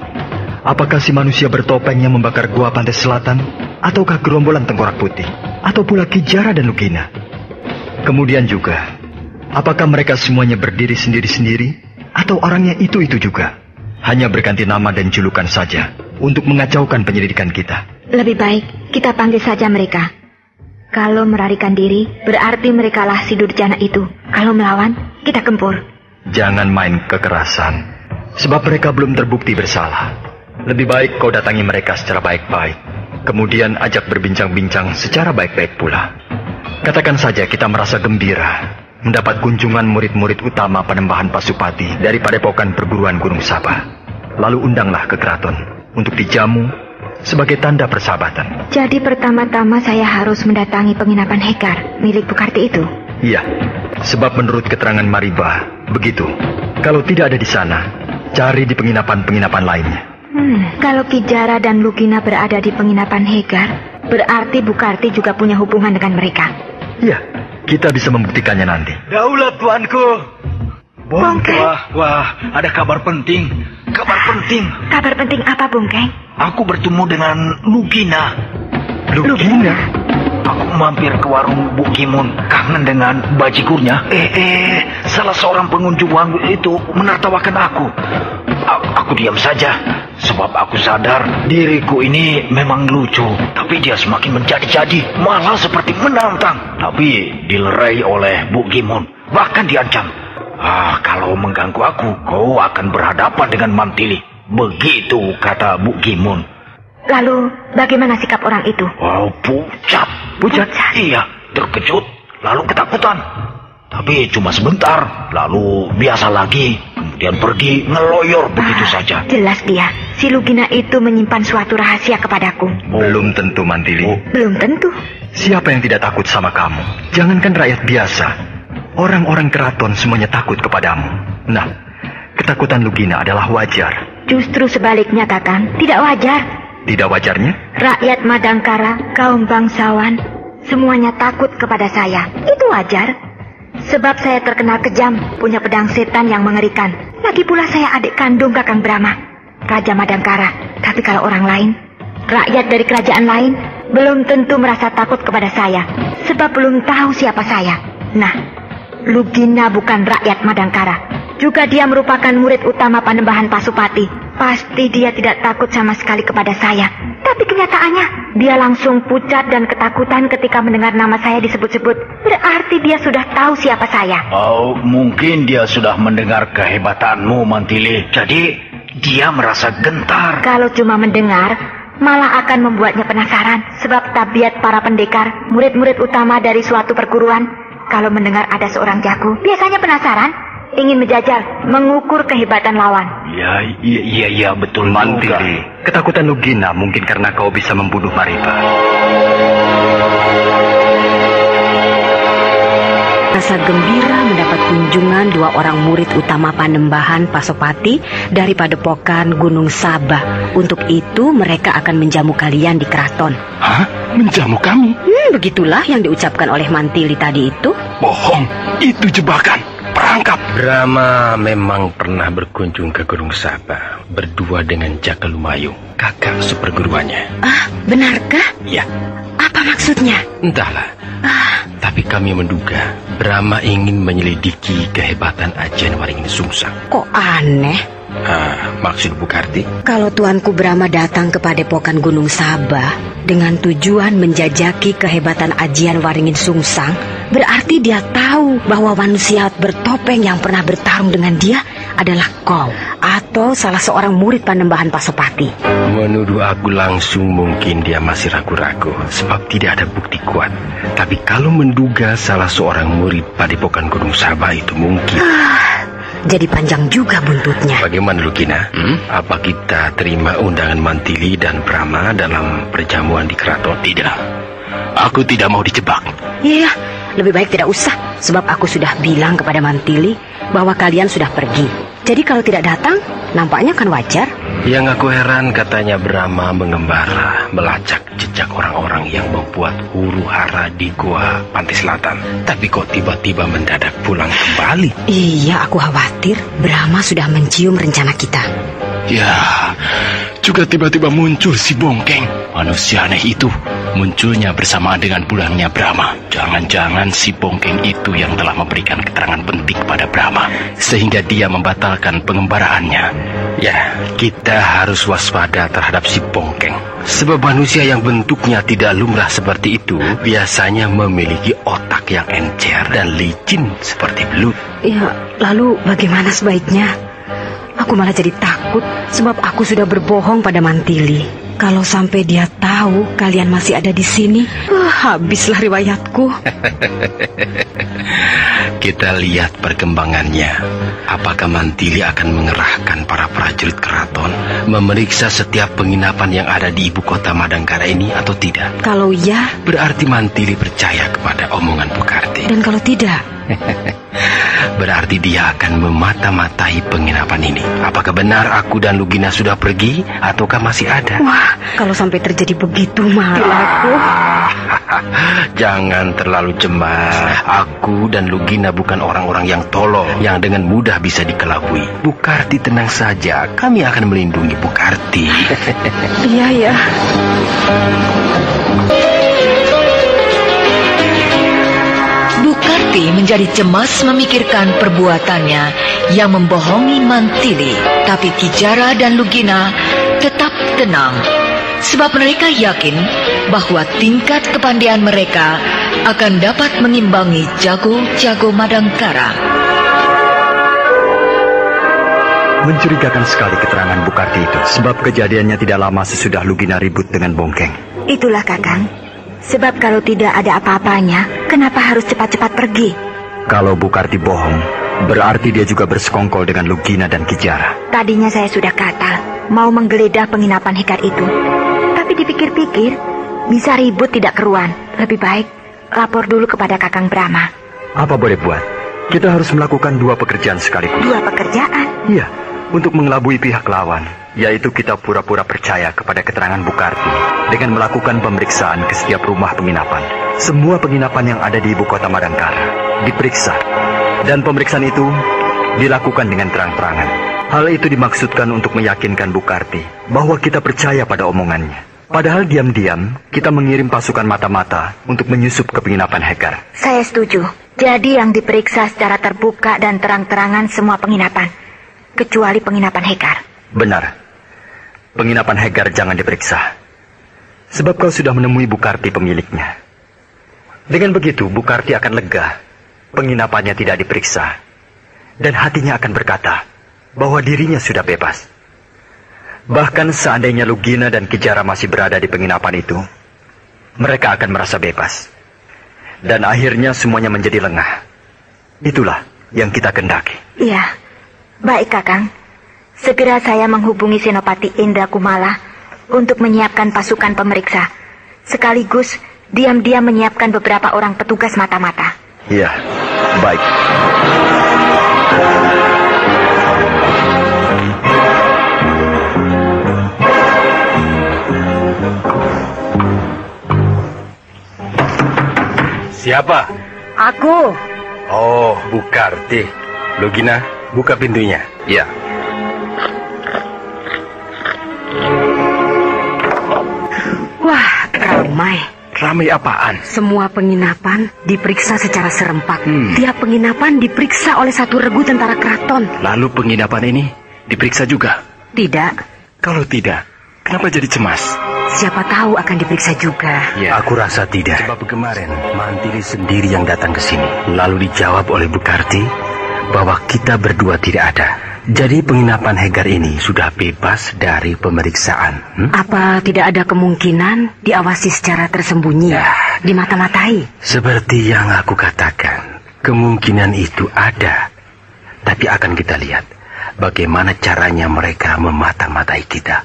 Apakah si manusia bertopeng yang membakar gua pantai selatan, ataukah gerombolan tengkorak putih, atau pula Kijara dan Lugina? Kemudian juga, apakah mereka semuanya berdiri sendiri-sendiri, atau orangnya itu-itu juga? Hanya berganti nama dan julukan saja untuk mengacaukan penyelidikan kita. Lebih baik kita panggil saja mereka. Kalau melarikan diri, berarti merekalah si Durjana itu. Kalau melawan, kita gempur. Jangan main kekerasan, sebab mereka belum terbukti bersalah. Lebih baik kau datangi mereka secara baik-baik, kemudian ajak berbincang-bincang secara baik-baik pula. Katakan saja kita merasa gembira mendapat kunjungan murid-murid utama Panembahan Pasupati dari padepokan perguruan Gunung Sabah. Lalu undanglah ke keraton untuk dijamu sebagai tanda persahabatan. Jadi pertama-tama saya harus mendatangi penginapan Hekar milik Bukarti itu? Iya, sebab menurut keterangan Mariba, begitu. Kalau tidak ada di sana, cari di penginapan-penginapan lainnya. Kalau Kijara dan Lugina berada di penginapan Hekar, berarti Bukarti juga punya hubungan dengan mereka. Iya, kita bisa membuktikannya nanti. Daulat, tuanku. Bongkeng. Wah, ada kabar penting. Kabar penting. Kabar penting apa, Bongkeng? Aku bertemu dengan Lugina. Lugina? Aku mampir ke warung Bu Kimun, kangen dengan bajikurnya. Salah seorang pengunjung warung itu menertawakan aku. Aku diam saja, sebab aku sadar diriku ini memang lucu. Tapi dia semakin menjadi-jadi, malah seperti menantang. Tapi dilerai oleh Bu Kimun, bahkan diancam. Kalau mengganggu aku, kau akan berhadapan dengan Mantili. Begitu kata Bu Kimun. Lalu, bagaimana sikap orang itu? Pucat. Pucat? Iya, terkejut, lalu ketakutan. Tapi cuma sebentar, lalu biasa lagi. Kemudian pergi, ngeloyor begitu saja. Jelas dia, si Lugina itu menyimpan suatu rahasia kepadaku. Belum tentu, Mantili. Belum tentu. Siapa yang tidak takut sama kamu? Jangankan rakyat biasa, orang-orang keraton semuanya takut kepadamu. Nah, ketakutan Lugina adalah wajar. Justru sebaliknya, Kakang, tidak wajar. Tidak wajarnya? Rakyat Madangkara, kaum bangsawan, Semuanya takut kepada saya. Itu wajar. Sebab saya terkenal kejam, punya pedang setan yang mengerikan. Lagi pula saya adik kandung Kakang Brahma, Raja Madangkara. Tapi kalau orang lain, rakyat dari kerajaan lain, belum tentu merasa takut kepada saya. Sebab belum tahu siapa saya. Nah, Lugina bukan rakyat Madangkara. Juga dia merupakan murid utama Panembahan Pasupati. Pasti dia tidak takut sama sekali kepada saya. Tapi kenyataannya, dia langsung pucat dan ketakutan ketika mendengar nama saya disebut-sebut. Berarti dia sudah tahu siapa saya. Oh, mungkin dia sudah mendengar kehebatanmu, Mantili. Jadi, dia merasa gentar. Kalau cuma mendengar, malah akan membuatnya penasaran. Sebab tabiat para pendekar, murid-murid utama dari suatu perguruan, kalau mendengar ada seorang jago, biasanya penasaran, ingin menjajal, mengukur kehebatan lawan. Iya, betul. Mantili, ketakutan Lugina mungkin karena kau bisa membunuh Maripa. Rasa gembira mendapat kunjungan dua orang murid utama Panembahan Pasopati dari padepokan Gunung Sabah. Untuk itu mereka akan menjamu kalian di keraton. Hah? Menjamu kami? Begitulah yang diucapkan oleh Mantili tadi itu. Bohong, itu jebakan, perangkap. Brahma memang pernah berkunjung ke Gunung Sabah berdua dengan Jaka Lumayung, kakak seperguruannya. Ah, benarkah? Ya. Apa maksudnya? Entahlah. Tapi kami menduga Brahma ingin menyelidiki kehebatan Ajian Waringin Sungsang. Kok aneh? Maksud Bukarti? Kalau tuanku Brahma datang ke padepokan Gunung Sabah dengan tujuan menjajaki kehebatan Ajian Waringin Sungsang, berarti dia tahu bahwa manusia bertopeng yang pernah bertarung dengan dia adalah kau atau salah seorang murid Panembahan Pasopati. Menuduh aku langsung mungkin dia masih ragu-ragu sebab tidak ada bukti kuat. Tapi kalau menduga salah seorang murid padepokan Gunung Sabah itu mungkin. Jadi panjang juga buntutnya. Bagaimana Lugina? Apa kita terima undangan Mantili dan Brahma dalam perjamuan di keraton? Tidak. Aku tidak mau dijebak. Iya, lebih baik tidak usah. Sebab aku sudah bilang kepada Mantili bahwa kalian sudah pergi. Jadi kalau tidak datang, nampaknya kan wajar. Yang aku heran katanya Brahma mengembara, melacak jejak orang-orang yang membuat huru hara di Goa Pantai Selatan. Tapi kok tiba-tiba mendadak pulang kembali? Iya, aku khawatir Brahma sudah mencium rencana kita. Ya, juga tiba-tiba muncul si Bongkeng. Manusia aneh itu munculnya bersamaan dengan pulangnya Brahma. Jangan-jangan si Bongkeng itu yang telah memberikan keterangan penting kepada Brahma, sehingga dia membatalkan pengembaraannya. Ya, kita harus waspada terhadap si Bongkeng. Sebab manusia yang bentuknya tidak lumrah seperti itu biasanya memiliki otak yang encer dan licin seperti belut. Ya, lalu bagaimana sebaiknya? Aku malah jadi takut sebab aku sudah berbohong pada Mantili. Kalau sampai dia tahu kalian masih ada di sini, habislah riwayatku. Kita lihat perkembangannya. Apakah Mantili akan mengerahkan para prajurit keraton memeriksa setiap penginapan yang ada di ibu kota Madangkara ini atau tidak? Kalau ya, berarti Mantili percaya kepada omongan Bukarti. Dan kalau tidak, berarti dia akan memata-matai penginapan ini. Apakah benar aku dan Lugina sudah pergi ataukah masih ada? Wah, kalau sampai terjadi begitu malah aku. Jangan terlalu cemas. Aku dan Lugina bukan orang-orang yang tolol yang dengan mudah bisa dikelabui. Bukarti tenang saja, kami akan melindungi Bukarti. Iya ya. Bukarti menjadi cemas memikirkan perbuatannya yang membohongi Mantili. Tapi Kijara dan Lugina tetap tenang. Sebab mereka yakin bahwa tingkat kepandaian mereka akan dapat mengimbangi jago-jago Madangkara. Mencurigakan sekali keterangan Bukarti itu. Sebab kejadiannya tidak lama sesudah Lugina ribut dengan Bongkeng. Itulah Kakang. Sebab kalau tidak ada apa-apanya, kenapa harus cepat-cepat pergi? Kalau Bukarti bohong, berarti dia juga bersekongkol dengan Lugina dan Kijara. Tadinya saya sudah kata mau menggeledah penginapan Hekar itu. Tapi dipikir-pikir, bisa ribut tidak keruan. Lebih baik lapor dulu kepada Kakang Brahma. Apa boleh buat? Kita harus melakukan dua pekerjaan sekaligus. Dua pekerjaan? Iya, untuk mengelabui pihak lawan yaitu kita pura-pura percaya kepada keterangan Bukarti dengan melakukan pemeriksaan ke setiap rumah penginapan. Semua penginapan yang ada di ibu kota Madangkara diperiksa, dan pemeriksaan itu dilakukan dengan terang-terangan. Hal itu dimaksudkan untuk meyakinkan Bukarti bahwa kita percaya pada omongannya. Padahal diam-diam kita mengirim pasukan mata-mata untuk menyusup ke penginapan Hegar. Saya setuju. Jadi yang diperiksa secara terbuka dan terang-terangan semua penginapan, kecuali penginapan Hegar. Benar. Penginapan Hegar jangan diperiksa, sebab kau sudah menemui Bukarti pemiliknya. Dengan begitu Bukarti akan lega, penginapannya tidak diperiksa, dan hatinya akan berkata bahwa dirinya sudah bebas. Bahkan seandainya Lugina dan Kijara masih berada di penginapan itu, mereka akan merasa bebas. Dan akhirnya semuanya menjadi lengah. Itulah yang kita kendaki. Iya, baik Kakang. Segera saya menghubungi Senopati Indra Kumala untuk menyiapkan pasukan pemeriksa. Sekaligus diam-diam menyiapkan beberapa orang petugas mata-mata. Iya, baik. Siapa? Aku. Oh, Bukarti. Lugina, buka pintunya. Ya. Wah, ramai. Ramai apaan? Semua penginapan diperiksa secara serempak. Tiap penginapan diperiksa oleh satu regu tentara keraton. Lalu penginapan ini diperiksa juga? Tidak. Kalau tidak, kenapa jadi cemas? Siapa tahu akan diperiksa juga. Ya. Aku rasa tidak. Sebab kemarin Mantili sendiri yang datang ke sini. Lalu dijawab oleh Bukarti bahwa kita berdua tidak ada. Jadi penginapan Hegar ini sudah bebas dari pemeriksaan. Apa tidak ada kemungkinan diawasi secara tersembunyi, dimata-matai? Seperti yang aku katakan, kemungkinan itu ada. Tapi akan kita lihat bagaimana caranya mereka memata-matai kita.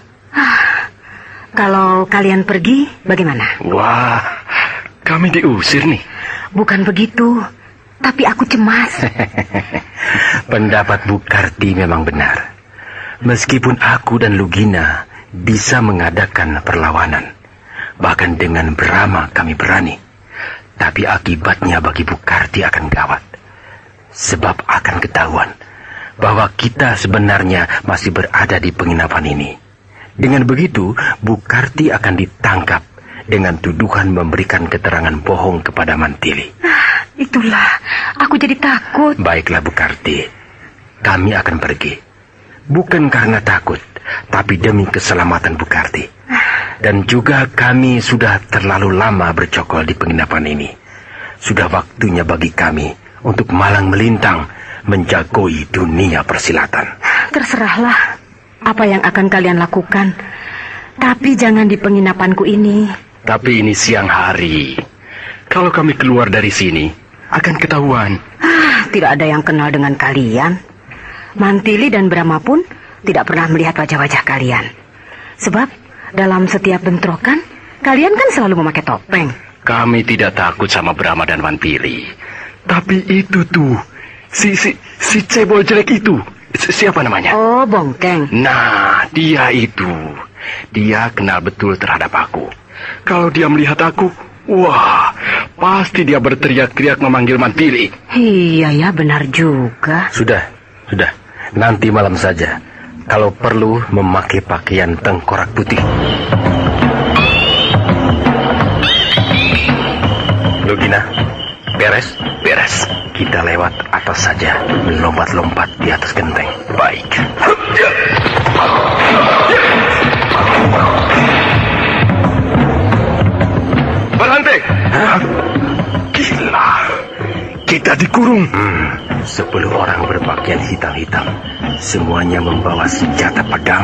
Kalau kalian pergi, bagaimana? Wah, kami diusir nih. Bukan begitu, tapi aku cemas. Pendapat Bukarti memang benar. Meskipun aku dan Lugina bisa mengadakan perlawanan, bahkan dengan Brahma kami berani, tapi akibatnya bagi Bukarti akan gawat. Sebab akan ketahuan bahwa kita sebenarnya masih berada di penginapan ini. Dengan begitu, Bukarti akan ditangkap dengan tuduhan memberikan keterangan bohong kepada Mantili. Itulah, aku jadi takut. Baiklah Bukarti, kami akan pergi. Bukan karena takut, tapi demi keselamatan Bukarti. Dan juga kami sudah terlalu lama bercokol di penginapan ini. Sudah waktunya bagi kami untuk malang melintang menjagoi dunia persilatan. Terserahlah apa yang akan kalian lakukan. Tapi jangan di penginapanku ini. Tapi ini siang hari. Kalau kami keluar dari sini, akan ketahuan. Tidak ada yang kenal dengan kalian. Mantili dan Brahma pun tidak pernah melihat wajah-wajah kalian. Sebab dalam setiap bentrokan, kalian kan selalu memakai topeng. Kami tidak takut sama Brahma dan Mantili. Tapi itu tuh, si cebol jelek itu. Siapa namanya? Oh, Bongkeng. Nah, dia itu. Dia kenal betul terhadap aku. Kalau dia melihat aku, wah, pasti dia berteriak-teriak memanggil Mantili. Iya ya, benar juga. Sudah. Nanti malam saja. Kalau perlu memakai pakaian tengkorak putih. Lugina, beres? Beres. Kita lewat atas saja, melompat-lompat di atas genteng. Baik. Berhenti! Gila, kita dikurung. 10 orang berpakaian hitam-hitam, semuanya membawa senjata pedang.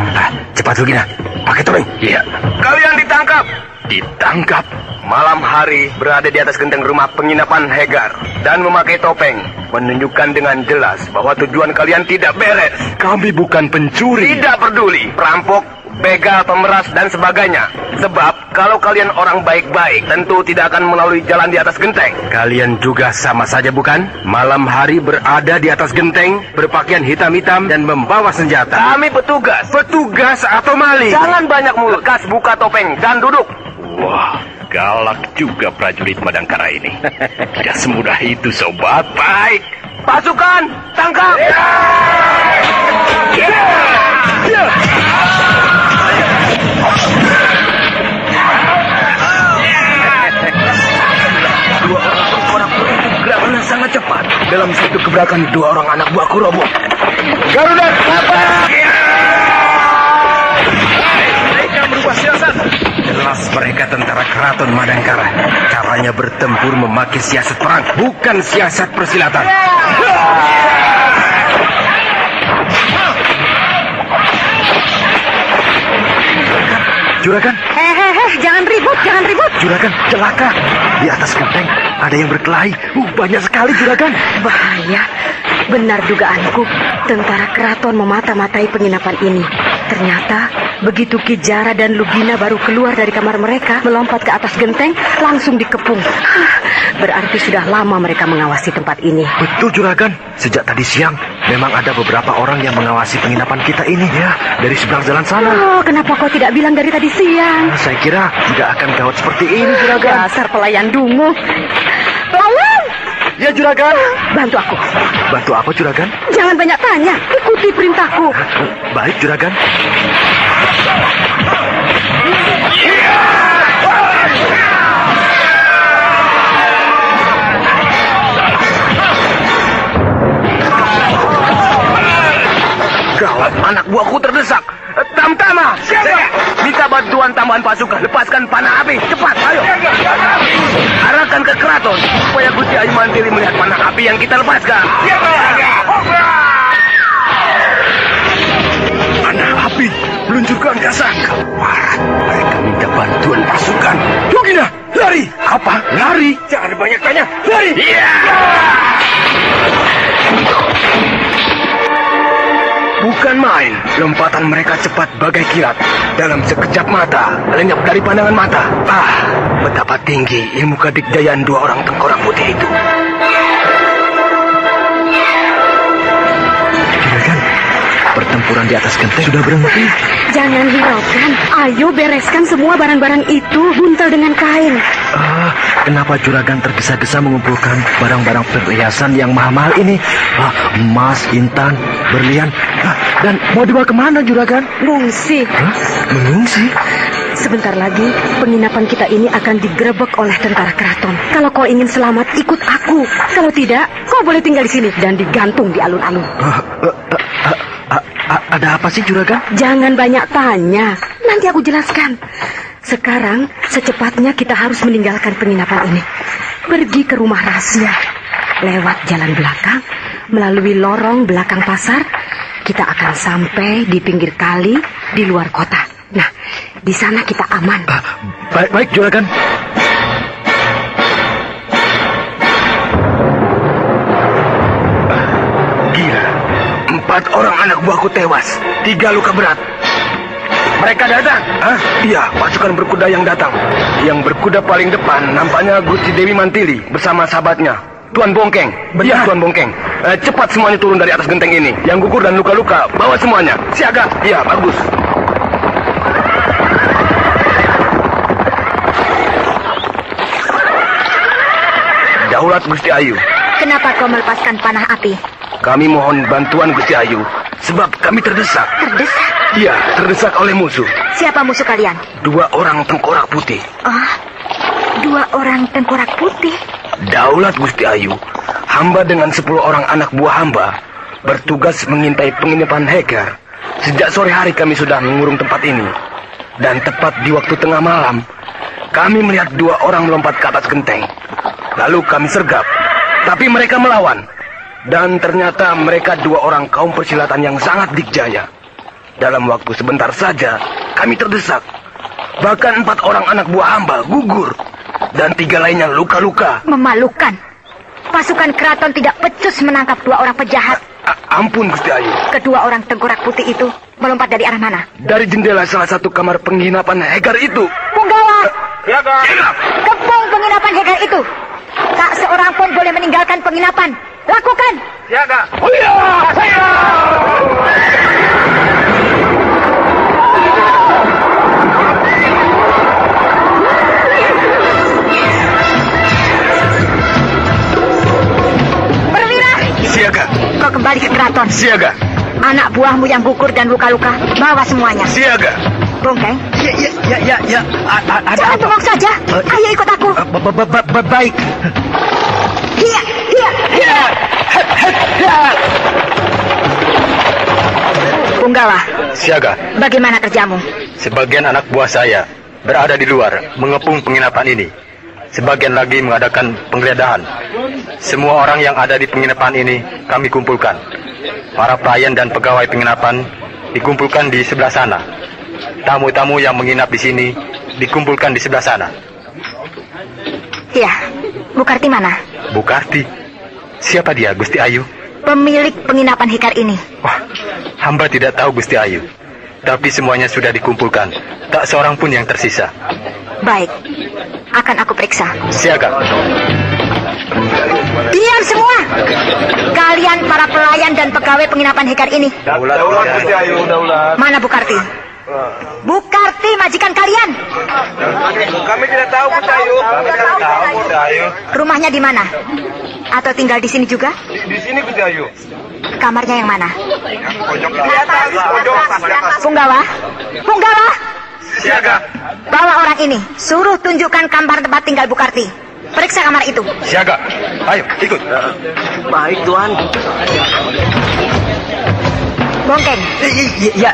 Cepat Lugina, pakai topeng. Iya. Kalian ditangkap. Ditangkap? Malam hari berada di atas genteng rumah penginapan Hegar dan memakai topeng, menunjukkan dengan jelas bahwa tujuan kalian tidak beres. Kami bukan pencuri. Tidak peduli, perampok, begal, pemeras, dan sebagainya. Sebab kalau kalian orang baik-baik, tentu tidak akan melalui jalan di atas genteng. Kalian juga sama saja bukan? Malam hari berada di atas genteng, berpakaian hitam-hitam dan membawa senjata. Kami petugas. Petugas atau maling? Jangan banyak mulut. Lekas buka topeng dan duduk. Wah, galak juga prajurit Madangkara ini. Tidak semudah itu, sobat. Baik. Pasukan, tangkap. Dua orang tengkorak putih itu gerakannya sangat cepat. Dalam satu gebrakan, dua orang anak buahku roboh. Garuda, apa? Mereka berubah siasat. Jelas mereka tentara keraton Madangkara. Caranya bertempur memakai siasat perang, bukan siasat persilatan. Juragan. Jangan ribut, jangan ribut. Juragan, celaka. Di atas genteng ada yang berkelahi. Banyak sekali, Juragan. Bahaya. Benar dugaanku, tentara keraton memata-matai penginapan ini. Ternyata, begitu Ki Jara dan Lugina baru keluar dari kamar mereka, melompat ke atas genteng, langsung dikepung. Berarti sudah lama mereka mengawasi tempat ini. Betul, Juragan. Sejak tadi siang, memang ada beberapa orang yang mengawasi penginapan kita ini. Ya, dari seberang jalan sana. Oh, kenapa kau tidak bilang dari tadi siang? Saya kira tidak akan gawat seperti ini, Juragan. Dasar pelayan dungu. Pelayan! Ya, Juragan. Bantu aku. Bantu apa, Juragan? Jangan banyak tanya. Ikuti perintahku. Baik, Juragan. Gawat, anak buahku terdesak. Tamtama, minta bantuan tambahan pasukan. Lepaskan panah api, cepat, ayo. Arahkan ke keraton supaya Gusti Ayu Mantili melihat panah api yang kita lepaskan. Panah api, meluncurkan kasar. Warat, mereka minta bantuan pasukan. Lugina, lari. Apa? Lari? Jangan banyak tanya. Lari. Bukan main, lompatan mereka cepat bagai kilat. Dalam sekejap mata, lenyap dari pandangan mata. Betapa tinggi ilmu kedikdayaan dua orang tengkorak putih itu. Juragan, pertempuran di atas genteng sudah berhenti. Jangan hiraukan. Ayo bereskan semua barang-barang itu, buntel dengan kain. Kenapa Juragan tergesa-gesa mengumpulkan barang-barang perhiasan yang mahal-mahal ini? Emas, intan, berlian. Dan mau dibawa kemana, Juragan? Mengungsi. Mengungsi? Sebentar lagi, penginapan kita ini akan digerebek oleh tentara keraton. Kalau kau ingin selamat, ikut aku. Kalau tidak, kau boleh tinggal di sini dan digantung di alun-alun. Ada apa sih, Juragan? Jangan banyak tanya. Nanti aku jelaskan. Sekarang, secepatnya kita harus meninggalkan penginapan ini. Pergi ke rumah rahasia. Lewat jalan belakang, melalui lorong belakang pasar, kita akan sampai di pinggir kali di luar kota. Nah, di sana kita aman. Baik, Juragan. Gila, 4 orang anak buahku tewas, 3 luka berat. Mereka datang? Iya, pasukan berkuda yang datang. Yang berkuda paling depan nampaknya Gusti Dewi Mantili bersama sahabatnya, Tuan Bongkeng. Iya, Tuan Bongkeng. Cepat semuanya turun dari atas genteng ini. Yang gugur dan luka-luka, bawa semuanya. Siaga. Iya, bagus. Daulat Gusti Ayu. Kenapa kau melepaskan panah api? Kami mohon bantuan Gusti Ayu, sebab kami terdesak. Terdesak? Iya, terdesak oleh musuh. Siapa musuh kalian? 2 orang tengkorak putih. 2 orang tengkorak putih? Daulat Gusti Ayu, hamba dengan 10 orang anak buah hamba bertugas mengintai penginapan Hegar. Sejak sore hari kami sudah mengurung tempat ini. Dan tepat di waktu tengah malam, kami melihat 2 orang melompat ke atas genteng. Lalu kami sergap, tapi mereka melawan. Dan ternyata mereka 2 orang kaum persilatan yang sangat dikjaya. Dalam waktu sebentar saja, kami terdesak. Bahkan 4 orang anak buah hamba gugur. Dan 3 lainnya luka-luka. Memalukan. Pasukan keraton tidak pecus menangkap 2 orang pejahat. Ampun, Gusti Ayu. Kedua orang tengkorak putih itu melompat dari arah mana? Dari jendela salah satu kamar penginapan Hegar itu. Punggawa! Siaga! Kepung penginapan Hegar itu. Tak seorang pun boleh meninggalkan penginapan. Lakukan! Siaga! Perwira! Siaga! Kau kembali ke keraton. Siaga! Anak buahmu yang gugur dan luka-luka, bawa semuanya. Siaga! Bongkeng, Ya. jangan bengong saja. Ayo ikut aku. Baik. Dia. Punggawa, Siaga, bagaimana kerjamu? sebagian anak buah saya berada di luar mengepung penginapan ini. Sebagian lagi mengadakan penggeledahan. Semua orang yang ada di penginapan ini kami kumpulkan. Para pelayan dan pegawai penginapan dikumpulkan di sebelah sana. Tamu-tamu yang menginap di sini dikumpulkan di sebelah sana. Ya, Bukarti mana? Bukarti? Siapa dia, Gusti Ayu? Pemilik penginapan Hekar ini. Wah, hamba tidak tahu, Gusti Ayu. Tapi semuanya sudah dikumpulkan. Tak seorang pun yang tersisa. Baik, akan aku periksa. Siaga. Diam semua! Kalian para pelayan dan pegawai penginapan Hekar ini. Daulat, Gusti Ayu, daulat. Mana Bukarti? Bukarti majikan kalian. Kami tidak tahu, Gusti Ayu. Kami tidak tahu, Gusti Ayu. Rumahnya di mana? Atau tinggal di sini juga? Di sini, Gusti Ayu. Kamarnya yang mana? Pojok di atas, pojok. Punggawa! Siaga! Bawa orang ini. Suruh tunjukkan kamar tempat tinggal Bukarti. Periksa kamar itu. Siaga. Ayo, ikut. Baik, Tuan. Bongkeng. Ya.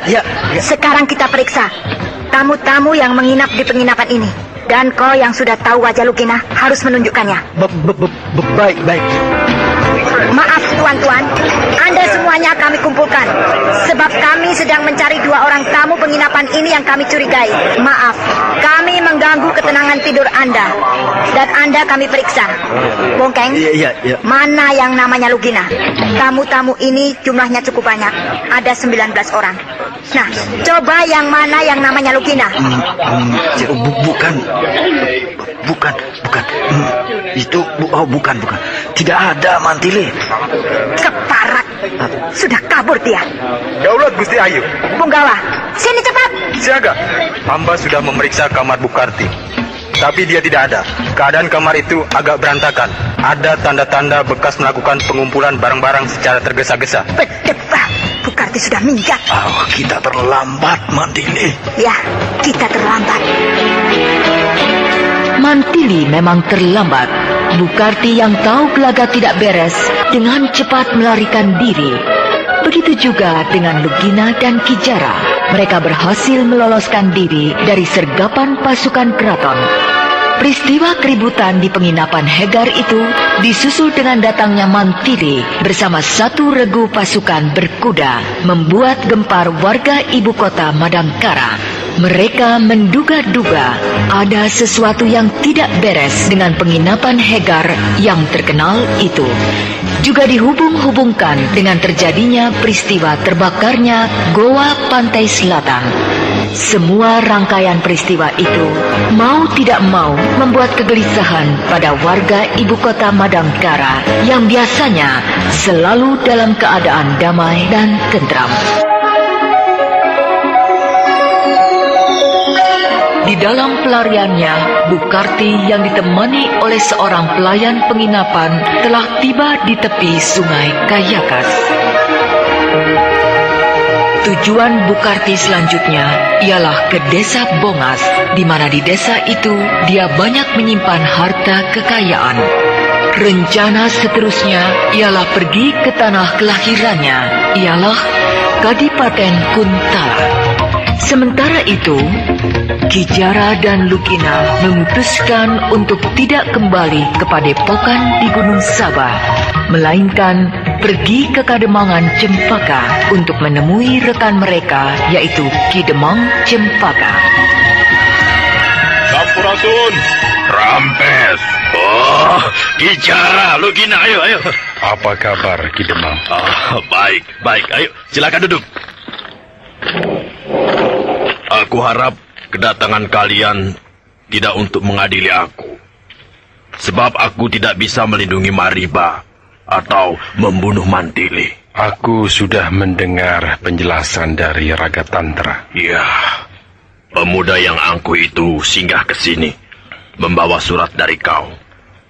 Sekarang kita periksa tamu-tamu yang menginap di penginapan ini. Dan kau yang sudah tahu wajah Lukina harus menunjukkannya. Baik. Maaf tuan-tuan, Anda semuanya kami kumpulkan. Sebab kami sedang mencari dua orang tamu penginapan ini yang kami curigai. Maaf, kami mengganggu ketenangan tidur Anda. Dan Anda kami periksa. Bongkeng, Iya. mana yang namanya Lugina? Tamu-tamu ini jumlahnya cukup banyak. Ada 19 orang. Nah, coba yang mana yang namanya Lugina? Bukan. Itu bukan. Tidak ada, Mantili. Keparat. Sudah kabur dia. Daulat, Gusti Ayu. Punggawa, sini cepat. Siaga. Hamba sudah memeriksa kamar Bukarti. Tapi dia tidak ada. Keadaan kamar itu agak berantakan. Ada tanda-tanda bekas melakukan pengumpulan barang-barang secara tergesa-gesa. Berdebah. Bukarti sudah minggat. Kita terlambat, Mantili. Ya, kita terlambat. Mantili memang terlambat. Bukarti yang tahu gelagat tidak beres dengan cepat melarikan diri. Begitu juga dengan Lugina dan Kijara. Mereka berhasil meloloskan diri dari sergapan pasukan keraton. Peristiwa keributan di penginapan Hegar itu disusul dengan datangnya Mantili bersama satu regu pasukan berkuda membuat gempar warga ibu kota Madangkara. Mereka menduga-duga ada sesuatu yang tidak beres dengan penginapan Hegar yang terkenal itu. Juga dihubung-hubungkan dengan terjadinya peristiwa terbakarnya Goa Pantai Selatan. Semua rangkaian peristiwa itu mau tidak mau membuat kegelisahan pada warga ibu kota Madangkara yang biasanya selalu dalam keadaan damai dan tentram. Di dalam pelariannya, Bukarti yang ditemani oleh seorang pelayan penginapan telah tiba di tepi sungai Kayakas. Tujuan Bukarti selanjutnya ialah ke desa Bongas, di mana di desa itu dia banyak menyimpan harta kekayaan. Rencana seterusnya ialah pergi ke tanah kelahirannya, ialah Kadipaten Kuntala. Sementara itu, Kijara dan Lukina memutuskan untuk tidak kembali ke padepokan di Gunung Sabah, melainkan pergi ke Kademangan Cempaka untuk menemui rekan mereka, yaitu Ki Demang Cempaka. Sampurasun. Rampes. Kijara, Lugina, ayo. Apa kabar, Ki Demang? Baik. Ayo, silakan duduk. Aku harap kedatangan kalian tidak untuk mengadili aku. Sebab aku tidak bisa melindungi Mariba atau membunuh Mantili. Aku sudah mendengar penjelasan dari Raga Tantra. Ya, pemuda yang angkuh itu singgah ke sini, membawa surat dari kau.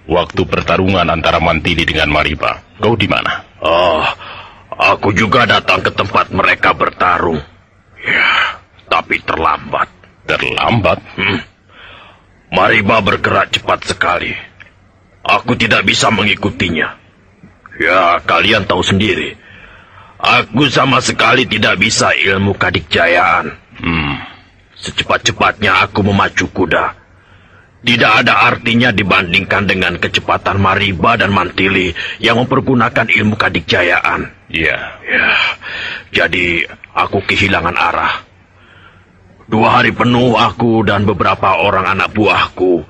Waktu pertarungan antara Mantili dengan Mariba, kau di mana? Aku juga datang ke tempat mereka bertarung. Ya, tapi terlambat. Terlambat? Mariba bergerak cepat sekali. Aku tidak bisa mengikutinya. Ya, kalian tahu sendiri. Aku sama sekali tidak bisa ilmu kadikjayaan. Secepat-cepatnya aku memacu kuda. Tidak ada artinya dibandingkan dengan kecepatan Mariba dan Mantili yang mempergunakan ilmu kadikjayaan. Ya. Jadi aku kehilangan arah. 2 hari penuh aku dan beberapa orang anak buahku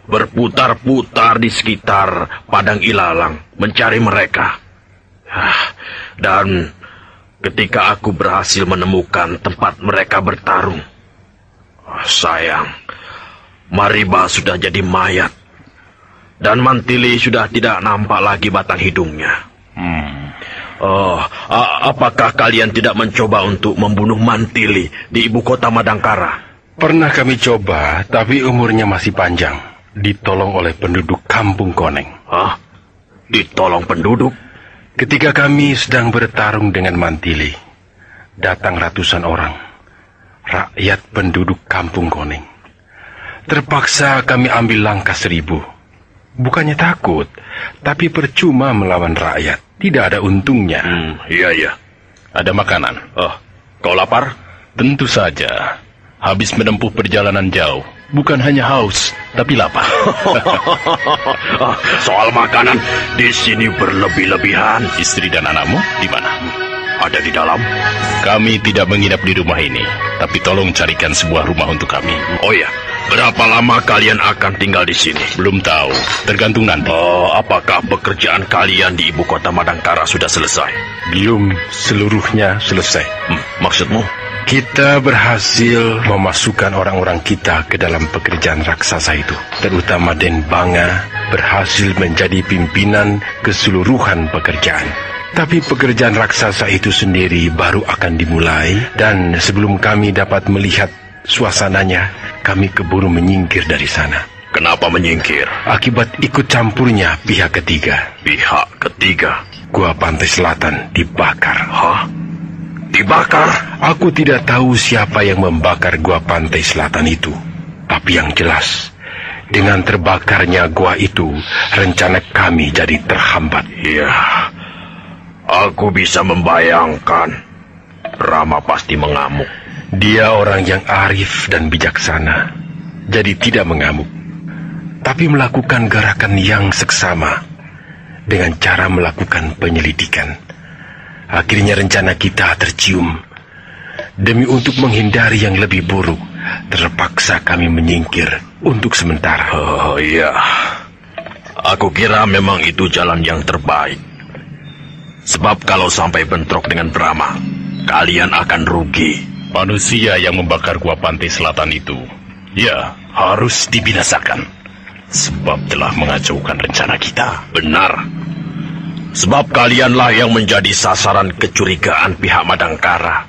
berputar-putar di sekitar Padang Ilalang mencari mereka. Dan ketika aku berhasil menemukan tempat mereka bertarung, sayang, Mariba sudah jadi mayat, dan Mantili sudah tidak nampak lagi batang hidungnya. Apakah kalian tidak mencoba untuk membunuh Mantili di ibu kota Madangkara? Pernah kami coba, tapi umurnya masih panjang. Ditolong oleh penduduk kampung Koneng. Ditolong penduduk? Ketika kami sedang bertarung dengan Mantili, datang ratusan orang, rakyat penduduk kampung Koneng. Terpaksa kami ambil langkah 1000. Bukannya takut, tapi percuma melawan rakyat. Tidak ada untungnya. Iya. Ada makanan? Kau lapar? Tentu saja. Habis menempuh perjalanan jauh, bukan hanya haus, tapi lapar. Soal makanan, di sini berlebih-lebihan. Istri dan anakmu di mana? Ada di dalam. Kami tidak menginap di rumah ini, tapi tolong carikan sebuah rumah untuk kami. Oh ya, berapa lama kalian akan tinggal di sini? Belum tahu, tergantung nanti. Apakah pekerjaan kalian di ibu kota Madangkara sudah selesai? Belum seluruhnya selesai. Maksudmu? Kita berhasil memasukkan orang-orang kita ke dalam pekerjaan raksasa itu. Terutama Den Banga berhasil menjadi pimpinan keseluruhan pekerjaan. Tapi pekerjaan raksasa itu sendiri baru akan dimulai, dan sebelum kami dapat melihat suasananya, kami keburu menyingkir dari sana. Kenapa menyingkir? Akibat ikut campurnya pihak ketiga. Pihak ketiga? Gua Pantai Selatan dibakar. Dibakar? Aku tidak tahu siapa yang membakar Gua Pantai Selatan itu. Tapi yang jelas, dengan terbakarnya gua itu, rencana kami jadi terhambat. Iya, aku bisa membayangkan. Rama pasti mengamuk. Dia orang yang arif dan bijaksana, jadi tidak mengamuk, tapi melakukan gerakan yang seksama dengan cara melakukan penyelidikan. Akhirnya rencana kita tercium. Demi untuk menghindari yang lebih buruk, terpaksa kami menyingkir untuk sementara. Iya, aku kira memang itu jalan yang terbaik. Sebab kalau sampai bentrok dengan Brahma, kalian akan rugi. Manusia yang membakar Gua Pantai Selatan itu, ya, harus dibinasakan. Sebab telah mengacaukan rencana kita. Benar. Sebab kalianlah yang menjadi sasaran kecurigaan pihak Madangkara.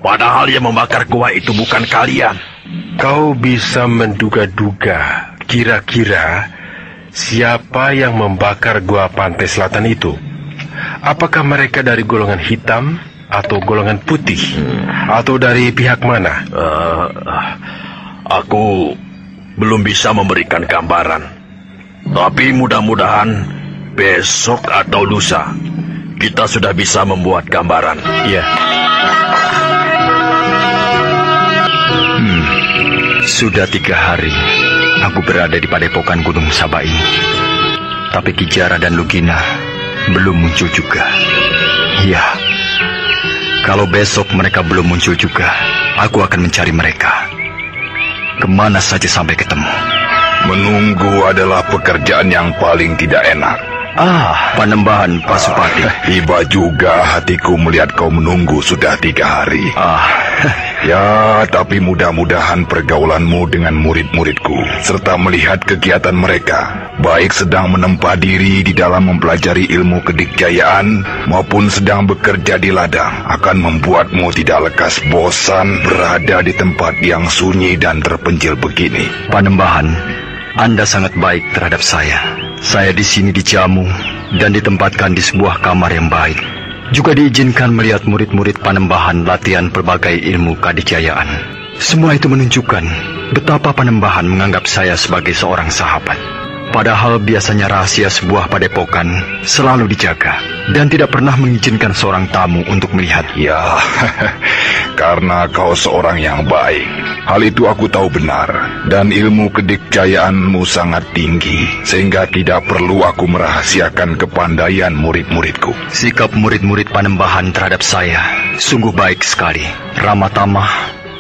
Padahal yang membakar gua itu bukan kalian. Kau bisa menduga-duga kira-kira siapa yang membakar Gua Pantai Selatan itu? Apakah mereka dari golongan hitam atau golongan putih? Atau dari pihak mana? Aku belum bisa memberikan gambaran. Tapi mudah-mudahan besok atau lusa kita sudah bisa membuat gambaran. Iya. Sudah 3 hari aku berada di padepokan Gunung Saba ini. Tapi Kijara dan Lugina belum muncul juga. Iya. Kalau besok mereka belum muncul juga, aku akan mencari mereka. Kemana saja sampai ketemu. Menunggu adalah pekerjaan yang paling tidak enak. Panembahan Pasupati. Tiba juga hatiku melihat kau menunggu sudah 3 hari. Ya, tapi mudah-mudahan pergaulanmu dengan murid-muridku, serta melihat kegiatan mereka, baik sedang menempa diri di dalam mempelajari ilmu kedikjayaan, maupun sedang bekerja di ladang, akan membuatmu tidak lekas bosan berada di tempat yang sunyi dan terpencil begini. Panembahan, Anda sangat baik terhadap saya. Saya di sini dijamu dan ditempatkan di sebuah kamar yang baik. Juga diizinkan melihat murid-murid Panembahan latihan berbagai ilmu kadikjayaan. Semua itu menunjukkan betapa Panembahan menganggap saya sebagai seorang sahabat. Padahal biasanya rahasia sebuah padepokan selalu dijaga dan tidak pernah mengizinkan seorang tamu untuk melihat. Ya, karena kau seorang yang baik. Hal itu aku tahu benar, dan ilmu kedikjayaanmu sangat tinggi, sehingga tidak perlu aku merahasiakan kepandaian murid-muridku. Sikap murid-murid Panembahan terhadap saya sungguh baik sekali, ramah tamah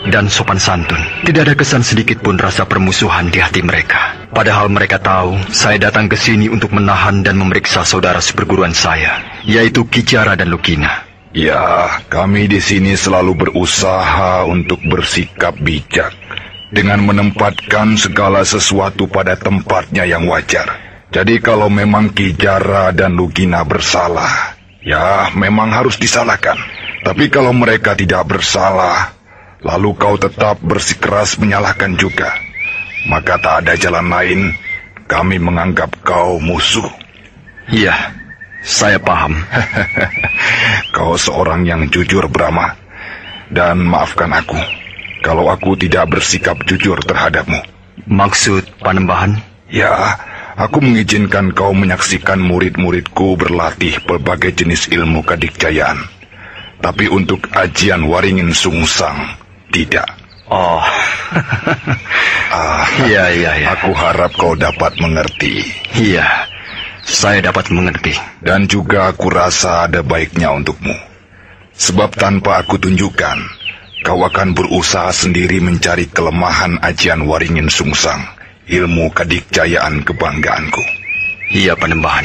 dan sopan santun. Tidak ada kesan sedikit pun rasa permusuhan di hati mereka. Padahal mereka tahu saya datang ke sini untuk menahan dan memeriksa saudara seperguruan saya, yaitu Ki Jara dan Lugina. Ya, kami di sini selalu berusaha untuk bersikap bijak dengan menempatkan segala sesuatu pada tempatnya yang wajar. Jadi kalau memang Ki Jara dan Lugina bersalah, ya memang harus disalahkan. Tapi kalau mereka tidak bersalah, lalu kau tetap bersikeras menyalahkan juga, maka tak ada jalan lain, kami menganggap kau musuh. Iya, saya paham. Kau seorang yang jujur, Brahma. Dan maafkan aku, kalau aku tidak bersikap jujur terhadapmu. Maksud Panembahan? Ya, aku mengizinkan kau menyaksikan murid-muridku berlatih berbagai jenis ilmu kadikjayaan. Tapi untuk ajian Waringin Sungsang, tidak. Oh, iya. Aku harap kau dapat mengerti. Iya, saya dapat mengerti. Dan juga aku rasa ada baiknya untukmu. Sebab tanpa aku tunjukkan, kau akan berusaha sendiri mencari kelemahan ajian Waringin Sungsang, ilmu kadikjayaan kebanggaanku. Iya, Panembahan.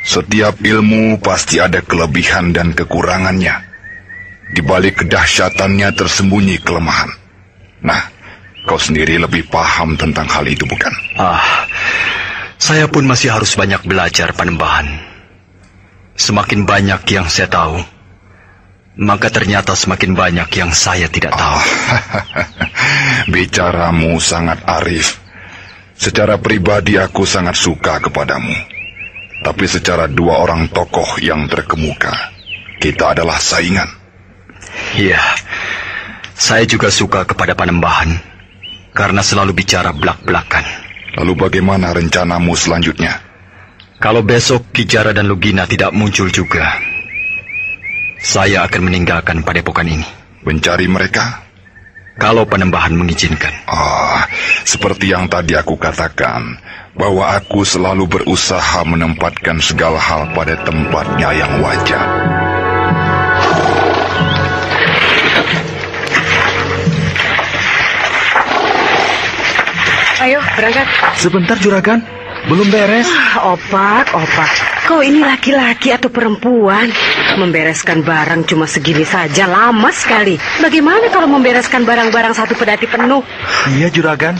Setiap ilmu pasti ada kelebihan dan kekurangannya. Di balik kedahsyatannya tersembunyi kelemahan. Nah, kau sendiri lebih paham tentang hal itu, bukan? Saya pun masih harus banyak belajar, Panembahan. Semakin banyak yang saya tahu, maka ternyata semakin banyak yang saya tidak tahu. Bicaramu sangat arif. Secara pribadi aku sangat suka kepadamu. Tapi secara dua orang tokoh yang terkemuka, kita adalah saingan. Iya, saya juga suka kepada Panembahan karena selalu bicara belak-belakan. Lalu bagaimana rencanamu selanjutnya? Kalau besok Ki Jara dan Lugina tidak muncul juga, saya akan meninggalkan padepokan ini. Mencari mereka? Kalau Panembahan mengizinkan. Seperti yang tadi aku katakan, bahwa aku selalu berusaha menempatkan segala hal pada tempatnya yang wajar. Ayo, berangkat. Sebentar, Juragan. Belum beres. Opak. Kau ini laki-laki atau perempuan? Membereskan barang cuma segini saja, lama sekali. Bagaimana kalau membereskan barang-barang satu pedati penuh? Iya, Juragan.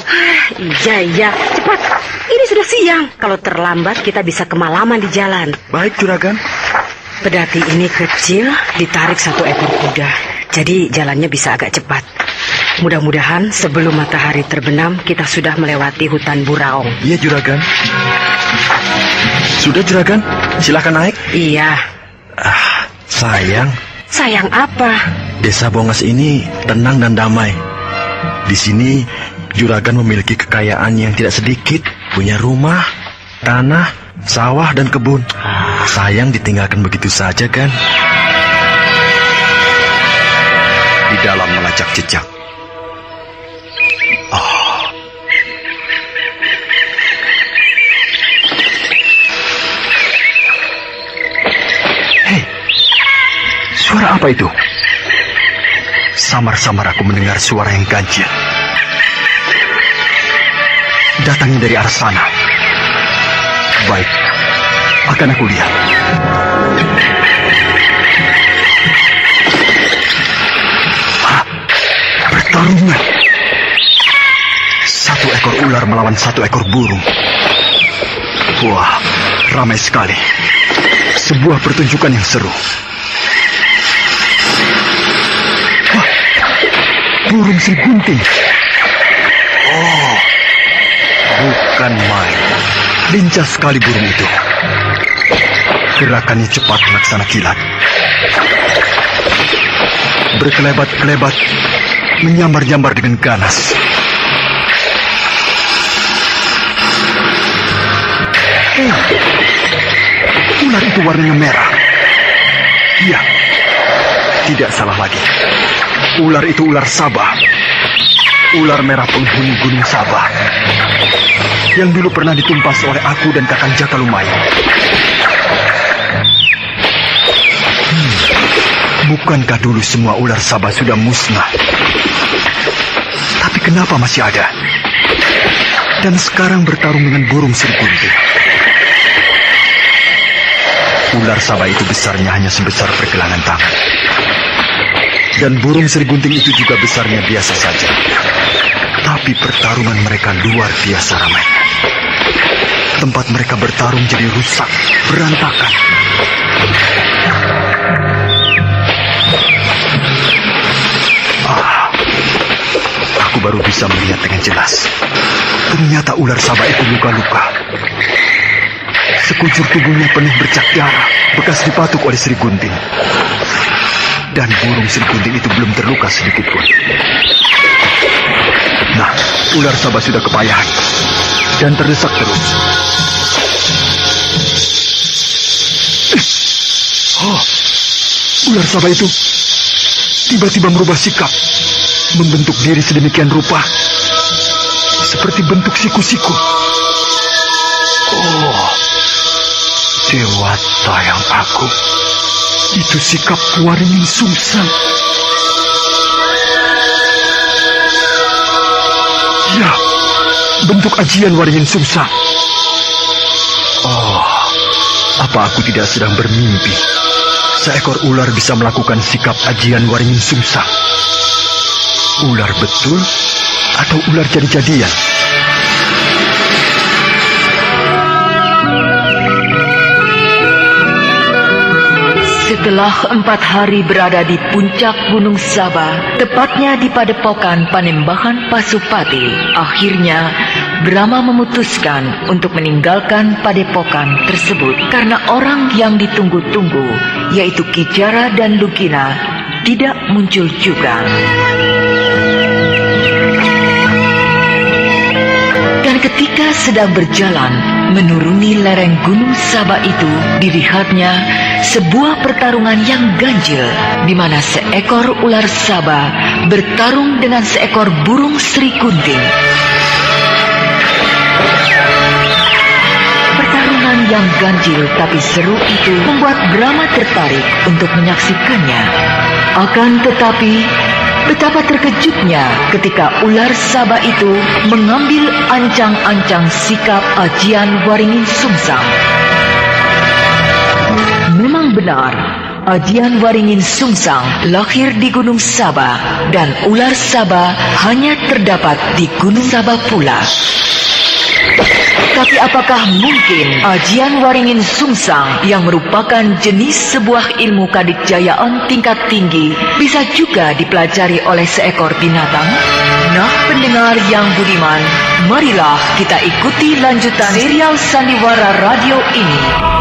Iya. Cepat. Ini sudah siang. Kalau terlambat, kita bisa kemalaman di jalan. Baik, Juragan. Pedati ini kecil, ditarik satu ekor kuda. Jadi jalannya bisa agak cepat. Mudah-mudahan sebelum matahari terbenam kita sudah melewati hutan Buraong. Iya, Juragan. Sudah, Juragan. Silakan naik. Iya. Sayang. Sayang apa? Desa Bongas ini tenang dan damai. Di sini Juragan memiliki kekayaan yang tidak sedikit. Punya rumah, tanah, sawah, dan kebun. Sayang ditinggalkan begitu saja, kan? Di dalam melacak jejak. Suara apa itu? Samar-samar aku mendengar suara yang ganjil. datangnya dari arah sana. Baik, akan aku lihat. Pertarungan. Satu ekor ular melawan satu ekor burung. Wah, ramai sekali. Sebuah pertunjukan yang seru. Wah, burung sergunting. Oh, bukan main. Lincah sekali burung itu. Gerakannya cepat laksana kilat. Berkelebat-kelebat, menyambar-nyambar dengan ganas. Ular itu warnanya merah. Iya, tidak salah lagi. Ular itu ular Sabah. Ular merah penghuni Gunung Sabah. Yang dulu pernah ditumpas oleh aku dan Kakang Jakalumayu. Bukankah dulu semua ular Sabah sudah musnah? Tapi kenapa masih ada? Dan sekarang bertarung dengan burung sergunting. Ular Sabah itu besarnya hanya sebesar pergelangan tangan. Dan burung sergunting itu juga besarnya biasa saja. Tapi pertarungan mereka luar biasa ramai. Tempat mereka bertarung jadi rusak, berantakan. Aku baru bisa melihat dengan jelas. Ternyata ular Sabah itu luka-luka. Sekujur tubuhnya penuh bercak darah, bekas dipatuk oleh Sergunting. Dan burung Sergunting itu belum terluka sedikit pun. Nah, ular Sabah sudah kepayahan dan terdesak terus. Oh, ular Sabah itu tiba-tiba merubah sikap, membentuk diri sedemikian rupa, seperti bentuk siku-siku. Oh, dewata yang agung, itu sikap Waringin Sungsang. Ya, bentuk ajian Waringin Sungsang. Oh, apa aku tidak sedang bermimpi? Seekor ular bisa melakukan sikap ajian Waringin Sungsang. Ular betul atau ular jadi-jadian? Setelah 4 hari berada di puncak Gunung Sabah, tepatnya di padepokan Panembahan Pasupati, akhirnya Brahma memutuskan untuk meninggalkan padepokan tersebut karena orang yang ditunggu-tunggu, yaitu Ki Jara dan Lugina, tidak muncul juga. Dan ketika sedang berjalan menuruni lereng Gunung Sabah itu, dilihatnya sebuah pertarungan yang ganjil, di mana seekor ular Sabah bertarung dengan seekor burung Sergunting. Pertarungan yang ganjil tapi seru itu membuat Brahma tertarik untuk menyaksikannya. Akan tetapi, betapa terkejutnya ketika ular Sabah itu mengambil ancang-ancang sikap ajian Waringin Sungsang. Memang benar, ajian Waringin Sungsang lahir di Gunung Sabah dan ular Sabah hanya terdapat di Gunung Sabah pula. Tapi apakah mungkin ajian Waringin Sungsang yang merupakan jenis sebuah ilmu kadikjayaan tingkat tinggi bisa juga dipelajari oleh seekor binatang? Nah, pendengar yang budiman, marilah kita ikuti lanjutan serial Sandiwara Radio ini.